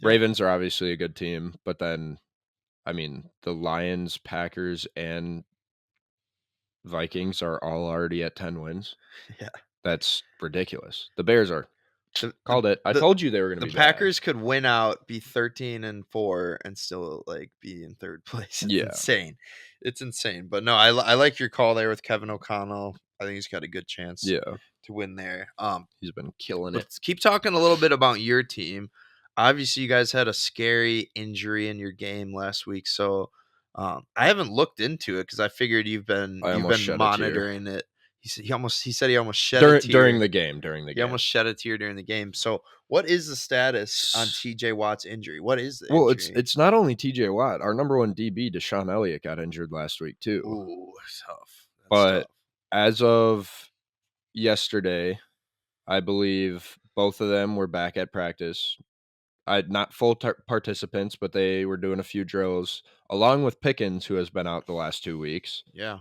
Ravens are obviously a good team, but then, I mean, the Lions, Packers, and Vikings are all already at 10 wins. Yeah. That's ridiculous. The Bears are. Called it. I told you they were going to be bad. The Packers could win out, be 13-4, and still be in third place. It's insane. It's insane. But no, I like your call there with Kevin O'Connell. I think he's got a good chance to win there. He's been killing it. Let's keep talking a little bit about your team. Obviously, you guys had a scary injury in your game last week, so I haven't looked into it because I figured you've been monitoring it. He said he almost shed a tear during the game. He almost shed a tear during the game. So, what is the status on T.J. Watt's injury? What is the injury? It's not only T.J. Watt. Our number 1 DB, Deshaun Elliott, got injured last week too. Ooh, tough. But as of yesterday, I believe both of them were back at practice. Not full participants, but they were doing a few drills, along with Pickens, who has been out the last 2 weeks. Yeah.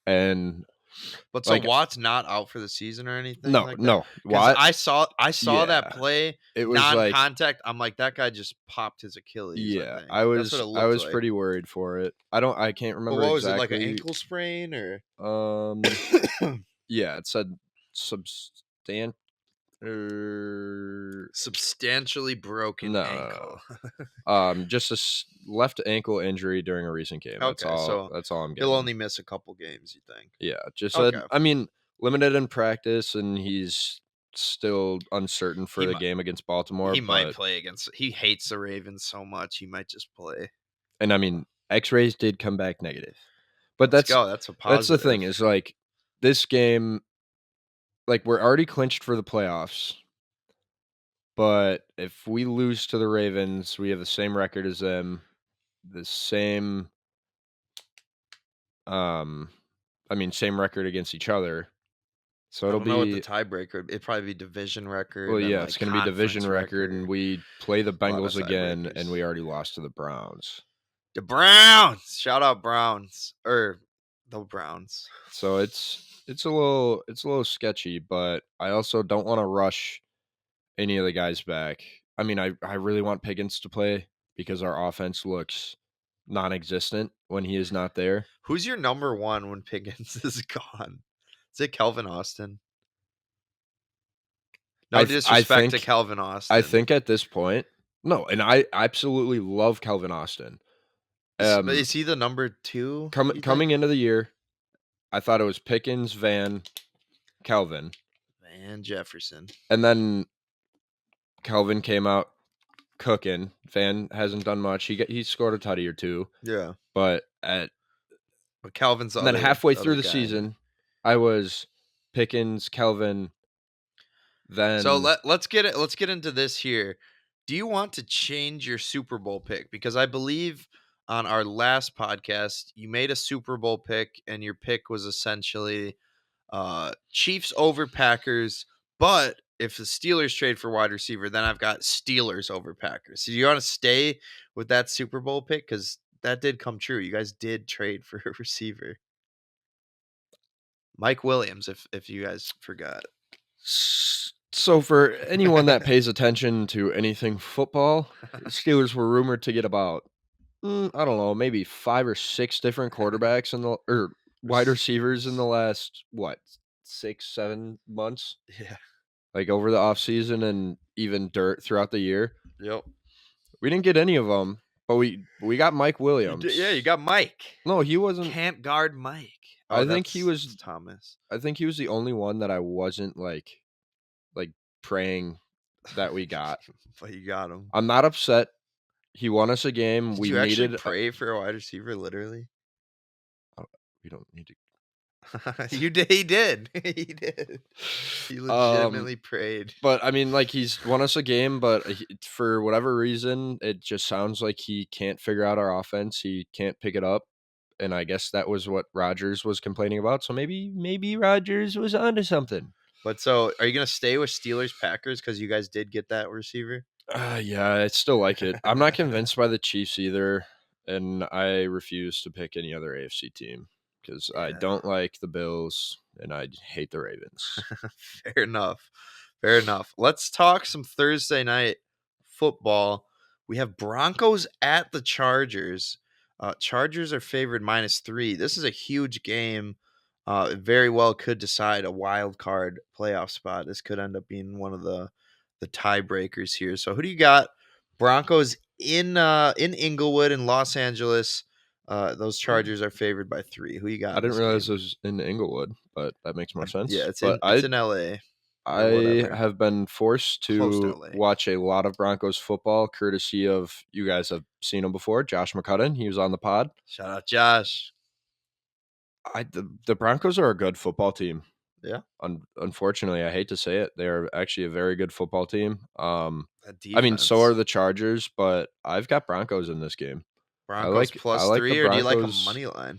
And but so Watt's not out for the season or anything? No. Watt, I saw that play. It was non-contact. I'm like, that guy just popped his Achilles. Yeah, I was pretty worried for it. I can't remember. But what exactly. Was it, like an ankle sprain or? Yeah, it said substantially broken ankle. Just a left ankle injury during a recent game. That's all I'm getting. He'll only miss a couple games, you think? Yeah, just limited in practice, and he's still uncertain for the game against Baltimore. He might play against. He hates the Ravens so much, he might just play. And I mean, X-rays did come back negative, but that's a positive. That's the thing is this game. We're already clinched for the playoffs, but if we lose to the Ravens, we have the same record as them, the same, same record against each other. So it'll be what the tiebreaker. It'd probably be division record. Well, yeah, it's going to be division record, and we play the Bengals again, and we already lost to the Browns. The Browns, shout out Browns or the Browns. So it's a little sketchy, but I also don't want to rush any of the guys back. I mean, I really want Pickens to play because our offense looks non-existent when he is not there. Who's your number 1 when Pickens is gone? Is it Calvin Austin? No disrespect to Calvin Austin. I think at this point, no, and I absolutely love Calvin Austin. Is he the number 2? Coming into the year, I thought it was Pickens, Van, Calvin. Van Jefferson. And then Calvin came out cooking. Van hasn't done much. He scored a tutty or 2. Yeah. But Calvin's then halfway through the season, I was Pickens, Calvin, then. So let's get into this here. Do you want to change your Super Bowl pick? Because I believe on our last podcast, you made a Super Bowl pick, and your pick was essentially Chiefs over Packers. But if the Steelers trade for wide receiver, then I've got Steelers over Packers. So do you want to stay with that Super Bowl pick? Because that did come true. You guys did trade for a receiver. Mike Williams, if you guys forgot. So for anyone that pays attention to anything football, Steelers were rumored to get about, I don't know, maybe 5 or 6 different quarterbacks or wide receivers in the last, 6-7 months? Yeah. Over the offseason and even throughout the year. Yep. We didn't get any of them, but we got Mike Williams. You got Mike. No, he wasn't. Can't guard Mike. I think he was Thomas. I think he was the only one that I wasn't praying that we got. But you got him. I'm not upset. He won us a game. Did you actually pray for a wide receiver, literally? We don't need to. You did. He did. He did. He legitimately prayed. But I mean, like, he's won us a game, but for whatever reason, it just sounds like he can't figure out our offense. He can't pick it up, and I guess that was what Rodgers was complaining about. So maybe Rodgers was onto something. But so, are you gonna stay with Steelers Packers because you guys did get that receiver? Yeah, I still like it. I'm not convinced by the Chiefs either, and I refuse to pick any other AFC team because I don't like the Bills and I hate the Ravens. Fair enough. Fair enough. Let's talk some Thursday night football. We have Broncos at the Chargers. Chargers are favored -3. This is a huge game. It very well could decide a wild card playoff spot. This could end up being one of the tiebreakers here. So who do you got? Broncos in Inglewood in Los Angeles. Those Chargers are favored by 3. Who you got? I didn't realize it was in Inglewood, but that makes more sense. Yeah, it's but in LA. I have been forced to watch a lot of Broncos football, courtesy of you guys have seen him before. Josh McCudden, he was on the pod. Shout out, Josh. The Broncos are a good football team. Yeah. Unfortunately, I hate to say it, they're actually a very good football team. I mean, so are the Chargers, but I've got Broncos in this game. Broncos +3, or do you like them money line?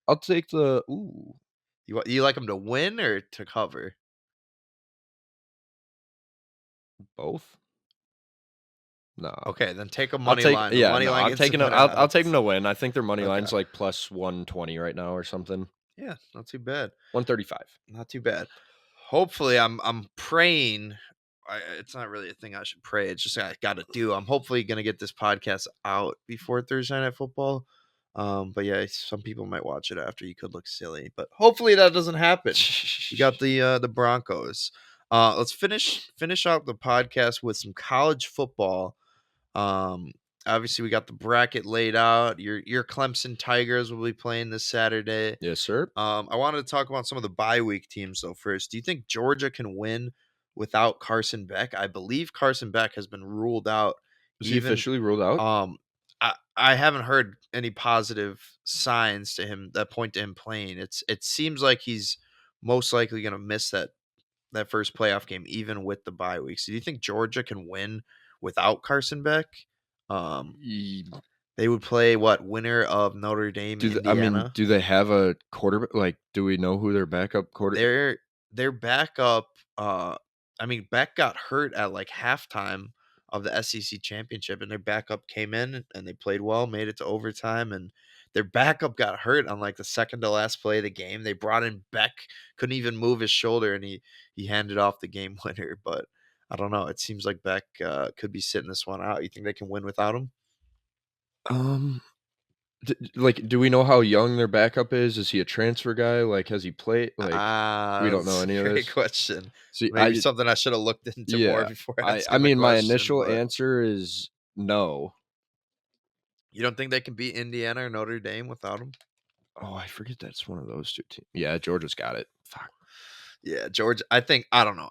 I'll take the You like them to win or to cover? Both. No. Okay, then take a money line. Yeah, money line. I'll take them to win. I think their money line's like +120 right now or something. Yeah, not too bad. 135. Not too bad. Hopefully, I'm praying. It's not really a thing I should pray. It's just I got to do. I'm hopefully gonna get this podcast out before Thursday Night Football. But yeah, some people might watch it after. You could look silly, but hopefully that doesn't happen. You got the Broncos. Let's finish out the podcast with some college football. Obviously we got the bracket laid out. Your Clemson Tigers will be playing this Saturday. Yes, sir. I wanted to talk about some of the bye week teams though first. Do you think Georgia can win without Carson Beck? I believe Carson Beck has been ruled out. Is he officially ruled out? I haven't heard any positive signs to him that point to him playing. It seems like he's most likely going to miss that first playoff game, even with the bye week. So do you think Georgia can win without Carson Beck? They would play winner of Notre Dame, Indiana. Do they have a quarterback? Like, do we know who their backup quarterback? Their backup. Beck got hurt at like halftime of the SEC championship, and their backup came in and they played well, made it to overtime, and their backup got hurt on like the second to last play of the game. They brought in Beck, couldn't even move his shoulder, and he handed off the game winner. But I don't know. It seems like Beck could be sitting this one out. You think they can win without him? Do we know how young their backup is? Is he a transfer guy? Like, has he played? Like, we don't know any of this. Great question. See, maybe something I should have looked into more before. I mean, my initial answer is no. You don't think they can beat Indiana or Notre Dame without him? Oh, I forget that's one of those two teams. Yeah, Georgia's got it. Fuck. Yeah, Georgia. I don't know.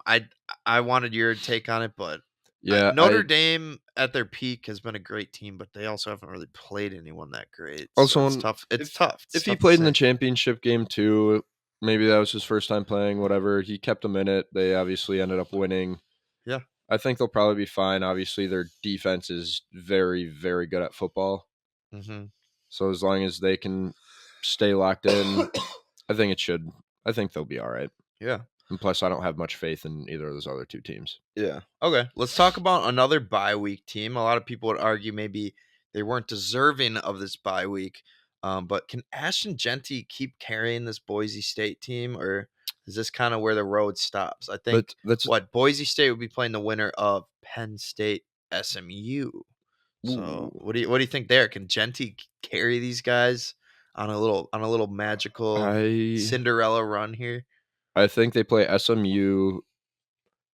I wanted your take on it, but yeah, Notre Dame at their peak has been a great team, but they also haven't really played anyone that great. Also, so it's tough. It's tough. If he played in the championship game too, maybe that was his first time playing. Whatever, he kept them in it. They obviously ended up winning. Yeah, I think they'll probably be fine. Obviously, their defense is very, very good at football. Mm-hmm. So as long as they can stay locked in, I think they'll be all right. Yeah. And plus, I don't have much faith in either of those other two teams. Yeah. Okay. Let's talk about another bye week team. A lot of people would argue maybe they weren't deserving of this bye week. But can Ashton Jeanty keep carrying this Boise State team, or is this kind of where the road stops? I think Boise State would be playing the winner of Penn State SMU. So what do you think there? Can Jeanty carry these guys on a little magical Cinderella run here? I think they play SMU.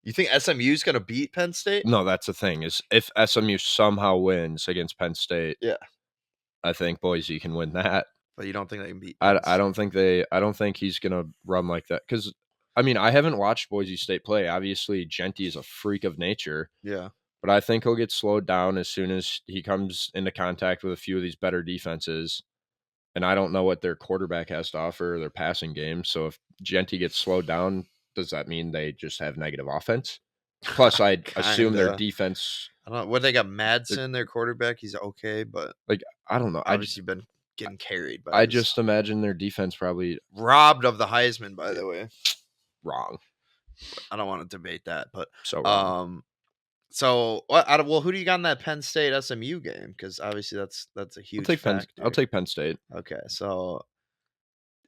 You think SMU's going to beat Penn State? No, that's the thing. Is if SMU somehow wins against Penn State, yeah, I think Boise can win that. But you don't think they can beat? I don't think he's going to run like that because I mean I haven't watched Boise State play. Obviously, Jeanty is a freak of nature. Yeah, but I think he'll get slowed down as soon as he comes into contact with a few of these better defenses. and I don't know what their quarterback has to offer, their passing game. So if Genty gets slowed down, does that mean they just have negative offense? Plus, I'd assume their defense. I don't know. What they got, Madsen, their quarterback. He's okay, but like I don't know. Obviously, been getting carried. I just imagine their defense probably robbed of the Heisman. By the way, wrong. I don't want to debate that, but so wrong. So what? Well, who do you got in that Penn State SMU game? Because obviously that's a huge factor. I'll take Penn State. Okay, so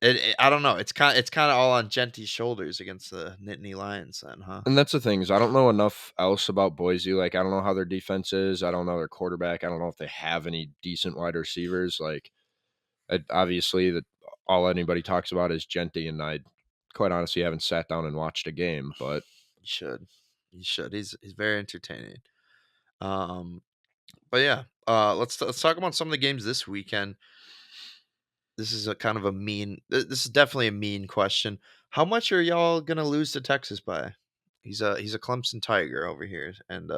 I don't know. It's kind of all on Genty's shoulders against the Nittany Lions, then, huh? And that's the thing is I don't know enough else about Boise. Like I don't know how their defense is. I don't know their quarterback. I don't know if they have any decent wide receivers. Like obviously that all anybody talks about is Genty, and I quite honestly haven't sat down and watched a game, but you should. He's very entertaining. But yeah, let's talk about some of the games this weekend. This is this is definitely a mean question. How much are y'all gonna lose to Texas by? He's a Clemson Tiger over here, and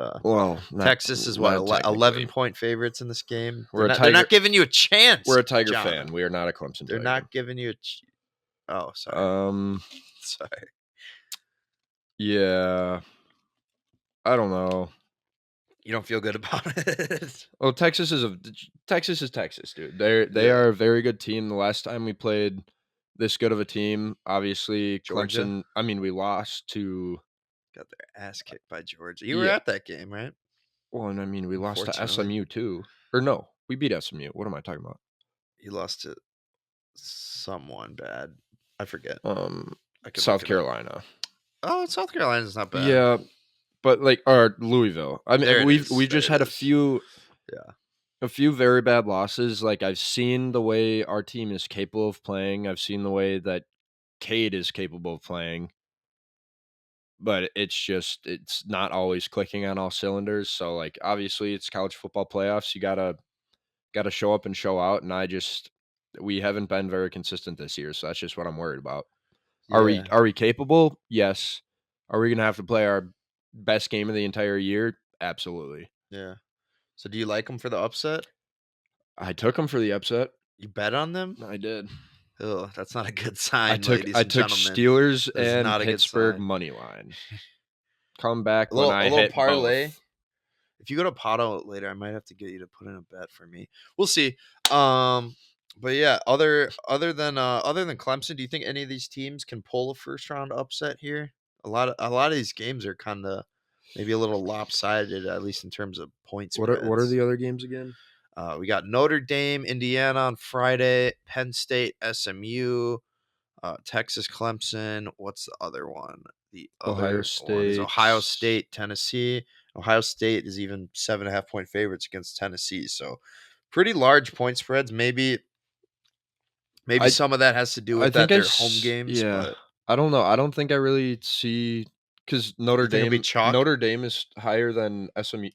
Texas is 11-point favorites in this game. They're not giving you a chance. We're a Tiger fan. We are not a Clemson. They're not giving you a. Oh, sorry. Sorry. Yeah, I don't know. You don't feel good about it. Well, Texas is Texas, dude. They are a very good team. The last time we played this good of a team, obviously Georgia? Clemson. I mean, we lost to. Got their ass kicked by Georgia. You were at that game, right? Well, and I mean, we lost to SMU too. Or no, we beat SMU. What am I talking about? You lost to someone bad. I forget. South Carolina. Oh, South Carolina's not bad. Yeah, but or Louisville. I mean, we've just had a few very bad losses. Like I've seen the way our team is capable of playing. I've seen the way that Cade is capable of playing. But it's not always clicking on all cylinders. So like obviously it's college football playoffs. You gotta show up and show out. And we haven't been very consistent this year. So that's just what I'm worried about. Yeah. Are we capable? Yes. Are we gonna have to play our best game of the entire year? Absolutely. Yeah. So do you like them for the upset? I took them for the upset. You bet on them? I did. Oh, that's not a good sign. I took Steelers and Pittsburgh money line. Come back when I hit parlay. Both. If you go to Pato later, I might have to get you to put in a bet for me. We'll see. But yeah, other than Clemson, do you think any of these teams can pull a first round upset here? A lot of these games are kind of maybe a little lopsided, at least in terms of points. What are the other games again? We got Notre Dame, Indiana on Friday, Penn State, SMU, Texas, Clemson. What's the other one? The Ohio State. Ohio State, Tennessee. Ohio State is even 7.5 point favorites against Tennessee. So pretty large point spreads. Maybe some of that has to do with their home games. Yeah. But I don't know. I don't think I really see because Notre Dame is higher than SMU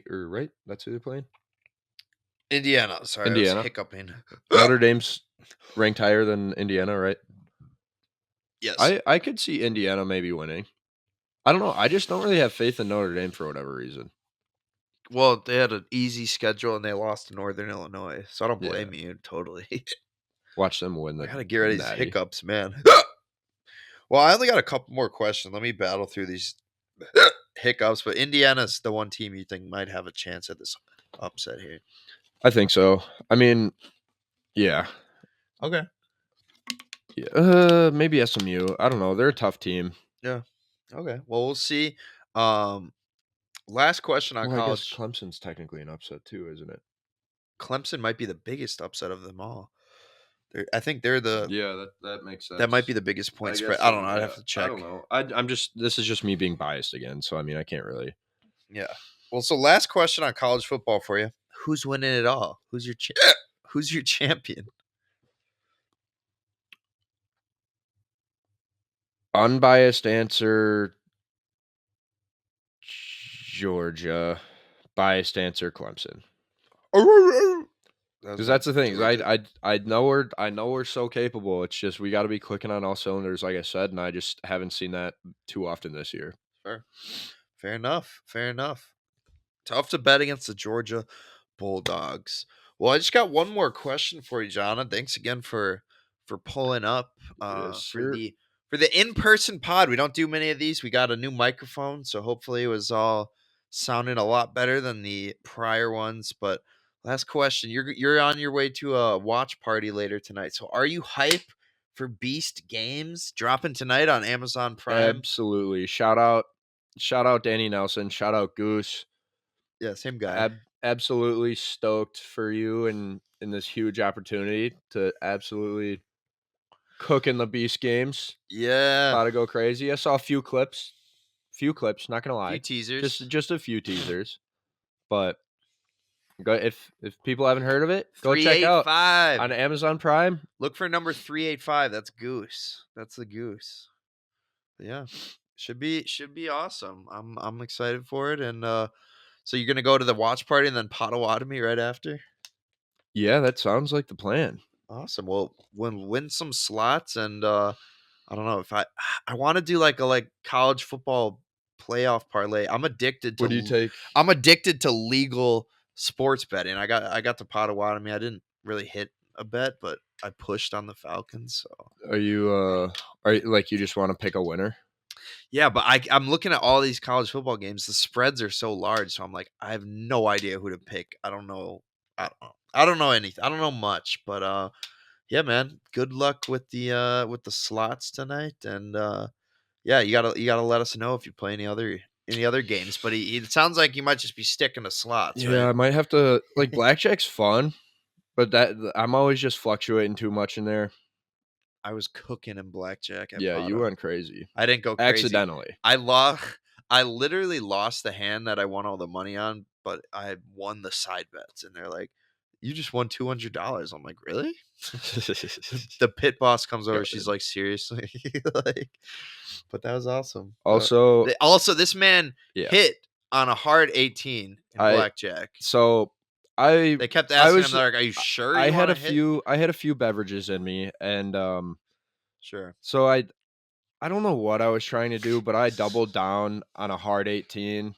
right? That's who they're playing. Indiana. Sorry, I was hiccuping. Notre Dame's ranked higher than Indiana, right? Yes. I could see Indiana maybe winning. I don't know. I just don't really have faith in Notre Dame for whatever reason. Well, they had an easy schedule and they lost to Northern Illinois, so I don't blame you totally. Watch them win. I gotta get rid of these hiccups, man. Well, I only got a couple more questions. Let me battle through these hiccups. But Indiana's the one team you think might have a chance at this upset here. I think so. I mean, yeah. Okay. Yeah. Maybe SMU. I don't know. They're a tough team. Yeah. Okay. Well, we'll see. Last question on college. I guess Clemson's technically an upset too, isn't it? Clemson might be the biggest upset of them all. I think they're the that makes sense. That might be the biggest point spread. I don't know. I'd have to check. I don't know. I'm just this is just me being biased again. So I mean, I can't really. Yeah. Well, so last question on college football for you: who's winning it all? Who's your champion? Unbiased answer: Georgia. Biased answer: Clemson. Because that's the thing. I know we're so capable. It's just we got to be clicking on all cylinders, like I said, and I just haven't seen that too often this year. Fair enough. Tough to bet against the Georgia Bulldogs. Well, I just got one more question for you, Jonna. Thanks again for pulling up Yes, for sir. the in-person pod. We don't do many of these. We got a new microphone, so hopefully it was all sounding a lot better than the prior ones. But last question: you're on your way to a watch party later tonight. So are you hype for Beast Games dropping tonight on Amazon Prime? Absolutely. Shout out Danny Nelson. Shout out Goose. Yeah, same guy. Absolutely stoked for you in this huge opportunity to absolutely cook in the Beast Games. Yeah. About to go crazy. I saw a few clips. Not gonna lie. Few teasers. Just a few teasers. But go if people haven't heard of it, go check out on Amazon Prime. Look for number 385. That's Goose. That's the Goose. But yeah, should be awesome. I'm excited for it. And so you're gonna go to the watch party and then Potawatomi right after. Yeah, that sounds like the plan. Awesome. Well, win some slots, and I don't know if I want to do like a college football playoff parlay. I'm addicted to. What do you take? I'm addicted to legal sports betting. I got to Potawatomi. I didn't really hit a bet, but I pushed on the Falcons. So Are you like you just want to pick a winner? yeah, but I'm looking at all these college football games. The spreads are so large, so I'm like, I have no idea who to pick. I don't know. I don't know anything. I don't know much, but yeah, man. Good luck with the slots tonight, and yeah, you gotta let us know if you play any other games. But it sounds like you might just be sticking to slots. Yeah, right? I might have to like blackjack's fun, but that I'm always just fluctuating too much in there. I was cooking in blackjack. Yeah, you went crazy. I didn't go crazy. Accidentally. I literally lost the hand that I won all the money on, but I won the side bets, and they're like, "You just won $200." I'm like, "Really?" The pit boss comes over. She's like, "Seriously?" Like, but that was awesome. Also, this man hit on a hard 18 in blackjack. So they kept asking him, they're like, "Are you sure?" I had a few beverages in me, and sure. So I don't know what I was trying to do, but I doubled down on a hard 18.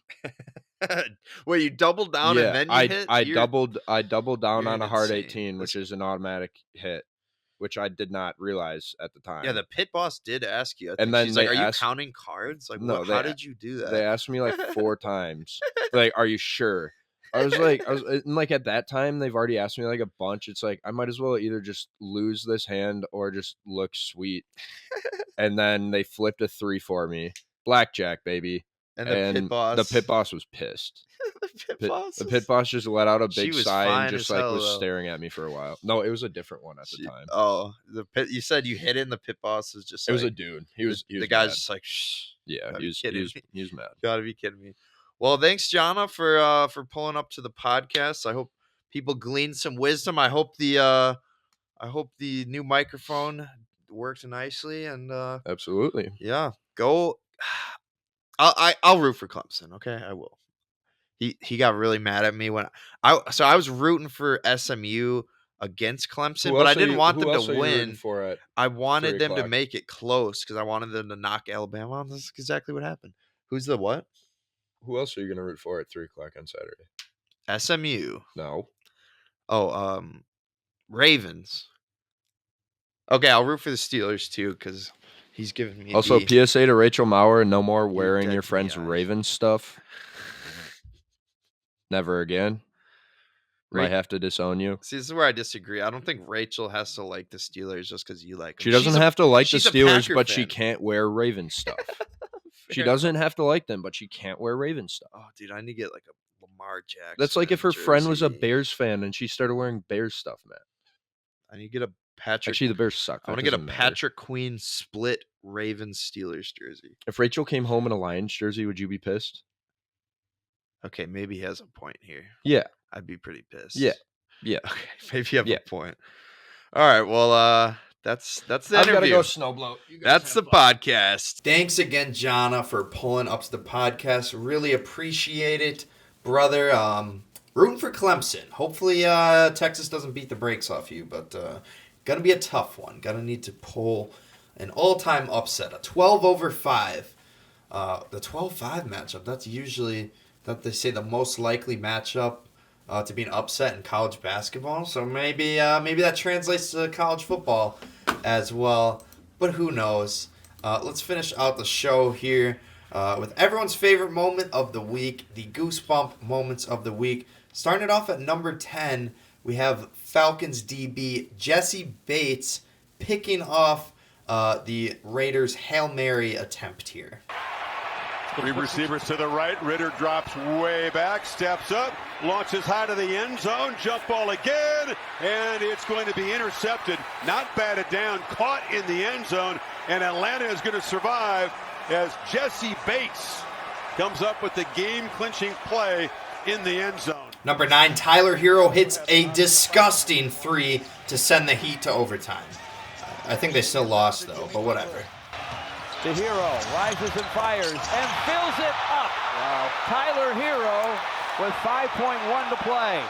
Wait, you doubled down and then you hit? I doubled down on a hard 18, which is an automatic hit, which I did not realize at the time. Yeah, the pit boss did ask you. And then she's like, "Are you counting cards?" Like, no, how did you do that? They asked me like 4 times. Like, "Are you sure?" I was like at that time they've already asked me like a bunch. It's like I might as well either just lose this hand or just look sweet. And then they flipped a 3 for me. Blackjack, baby. And the pit boss was pissed. The pit boss just let out a big was sigh and just like hell, was though. staring at me for a while. No, it was a different one at the time. Oh, you said you hit in. The pit boss is just. It was a dude. He was the guy's mad. just like, shh. Yeah, he was mad. Gotta be kidding me. Well, thanks, Jonna, for pulling up to the podcast. I hope people gleaned some wisdom. I hope the new microphone worked nicely, and absolutely, yeah, go. I'll root for Clemson. Okay, I will. He got really mad at me when I was rooting for SMU against Clemson, but I didn't want them to win. I wanted them to make it close because I wanted them to knock Alabama. That's exactly what happened. Who's the what? Who else are you going to root for at 3:00 on Saturday? SMU. No. Oh, Ravens. Okay, I'll root for the Steelers too because he's giving me. Also, PSA to Rachel Maurer: no more wearing your friend's Ravens stuff. Never again. Might have to disown you. See, this is where I disagree. I don't think Rachel has to like the Steelers just because you like them. She doesn't have to like the Steelers, but she can't wear Ravens stuff. She doesn't have to like them, but she can't wear Ravens stuff. Oh, dude, I need to get like a Lamar Jackson. That's like if her friend was a Bears fan and she started wearing Bears stuff, man. I need to get a Patrick. Actually, the Bears suck. I want to get a Patrick Queen split Ravens Steelers jersey. If Rachel came home in a Lions jersey, would you be pissed? Okay, maybe he has a point here. Yeah. I'd be pretty pissed. Yeah. Okay, maybe you have a point. All right, well, that's the interview. I've got to go snowblow. That's the podcast. Thanks again, Jonna, for pulling up to the podcast. Really appreciate it, brother. Rooting for Clemson. Hopefully, Texas doesn't beat the brakes off you, but gonna be a tough one. Gonna need to pull an all-time upset, a 12-5. The 12-5 matchup. That's usually that they say the most likely matchup to be an upset in college basketball. So maybe that translates to college football as well. But who knows? Let's finish out the show here with everyone's favorite moment of the week, the Goosebump moments of the week. Starting it off at number 10, we have Falcons DB Jesse Bates picking off the Raiders' Hail Mary attempt here. Three receivers to the right. Ritter drops way back, steps up, launches high to the end zone, jump ball again, and it's going to be intercepted, not batted down, caught in the end zone, and Atlanta is going to survive as Jesse Bates comes up with the game-clinching play in the end zone. Number 9, Tyler Hero hits a disgusting 3 to send the Heat to overtime. I think they still lost, though, but whatever. The Hero rises and fires and fills it up. Wow. Tyler Hero with 5.1 to play.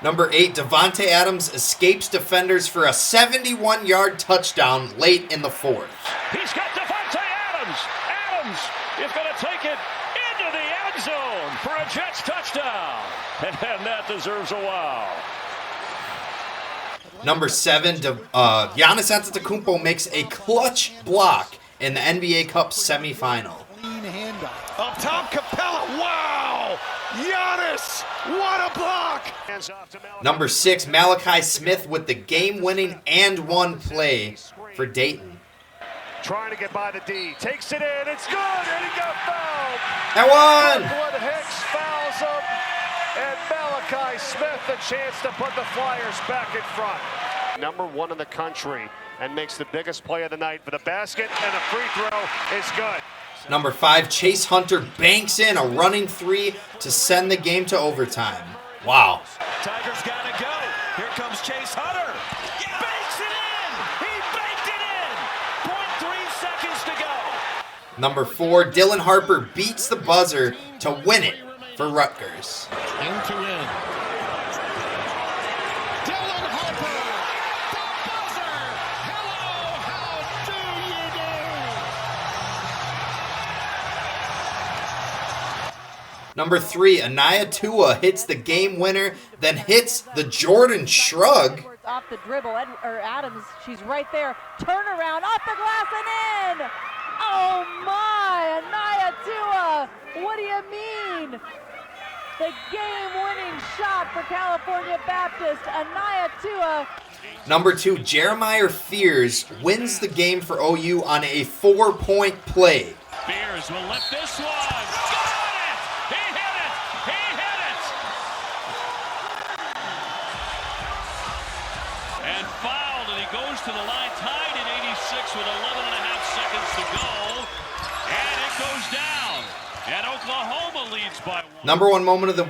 Number 8, Devontae Adams escapes defenders for a 71-yard touchdown late in the fourth. He's got Devontae Adams. Adams is going to take it into the end zone for a Jets touchdown. And that deserves a wow. Number 7, Giannis Antetokounmpo makes a clutch block in the NBA Cup semifinal. Up top, Capella. Wow! Giannis! What a block! Number 6, Malachi Smith with the game-winning and one play for Dayton. Trying to get by the D. Takes it in. It's good. And he got fouled. And one! Wood Hicks fouls him. And Malachi Smith the chance to put the Flyers back in front. Number 1 in the country and makes the biggest play of the night for the basket, and the free throw is good. Number 5, Chase Hunter banks in a running 3 to send the game to overtime. Wow. Tigers got to go. Here comes Chase Hunter. He banks it in. He banked it in. 0.3 seconds to go. Number 4, Dylan Harper beats the buzzer to win it for Rutgers. In to win. Dylan Harper, the buzzer. Hello, how do you do? Number 3, Anaya Tua hits the game winner, then hits the Jordan Shrug. Off the dribble, Adams, she's right there. Turn around, off the glass and in. Oh my, Anaya Tua, what do you mean? The game-winning shot for California Baptist, Anaya Tua. Number 2, Jeremiah Fears wins the game for OU on a 4-point play. Fears will lift this one. Got it! He hit it! He hit it! And fouled, and he goes to the line, tied at 86 with 11 and a half seconds to go. And it goes down. And Oklahoma leads by 1. Number 1 moment of the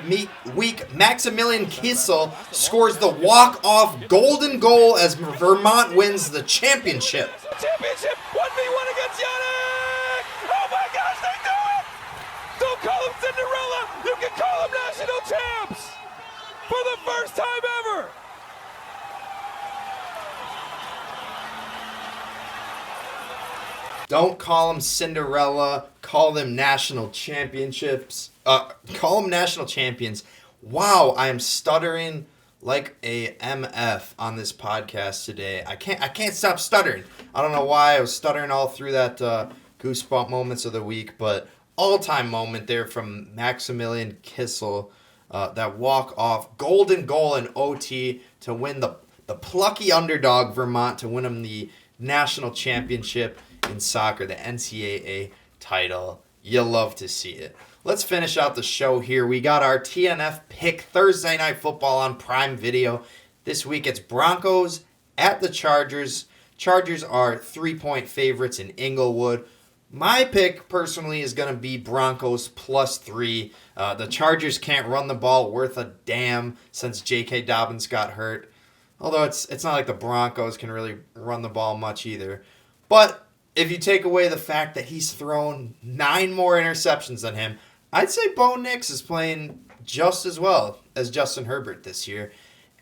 week, Maximilian Kissel scores the walk-off golden goal as Vermont wins the championship. Championship 1v1 against Yannick! Oh my gosh, they do it! Don't call them Cinderella! You can call them national champs! For the first time ever! Don't call them Cinderella. Call them national championships. Call them national champions. Wow, I am stuttering like a MF on this podcast today. I can't stop stuttering. I don't know why I was stuttering all through that Goosebump moments of the week, but all-time moment there from Maximilian Kissel. That walk-off golden goal in OT to win the plucky underdog Vermont to win them the national championship in soccer, the NCAA title. You love to see it. Let's finish out the show here. We got our TNF Pick Thursday Night Football on Prime Video. This week it's Broncos at the Chargers. Chargers are 3-point favorites in Inglewood. My pick personally is going to be Broncos +3. The Chargers can't run the ball worth a damn since J.K. Dobbins got hurt. Although it's not like the Broncos can really run the ball much either. But if you take away the fact that he's thrown 9 more interceptions than him, I'd say Bo Nix is playing just as well as Justin Herbert this year.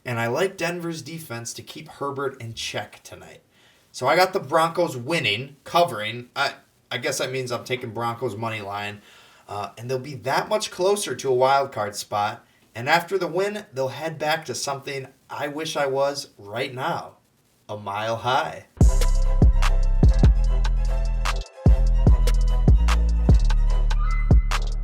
And I like Denver's defense to keep Herbert in check tonight. So I got the Broncos winning, covering. I guess that means I'm taking Broncos money line. And they'll be that much closer to a wild card spot. And after the win, they'll head back to something I wish I was right now, a mile high.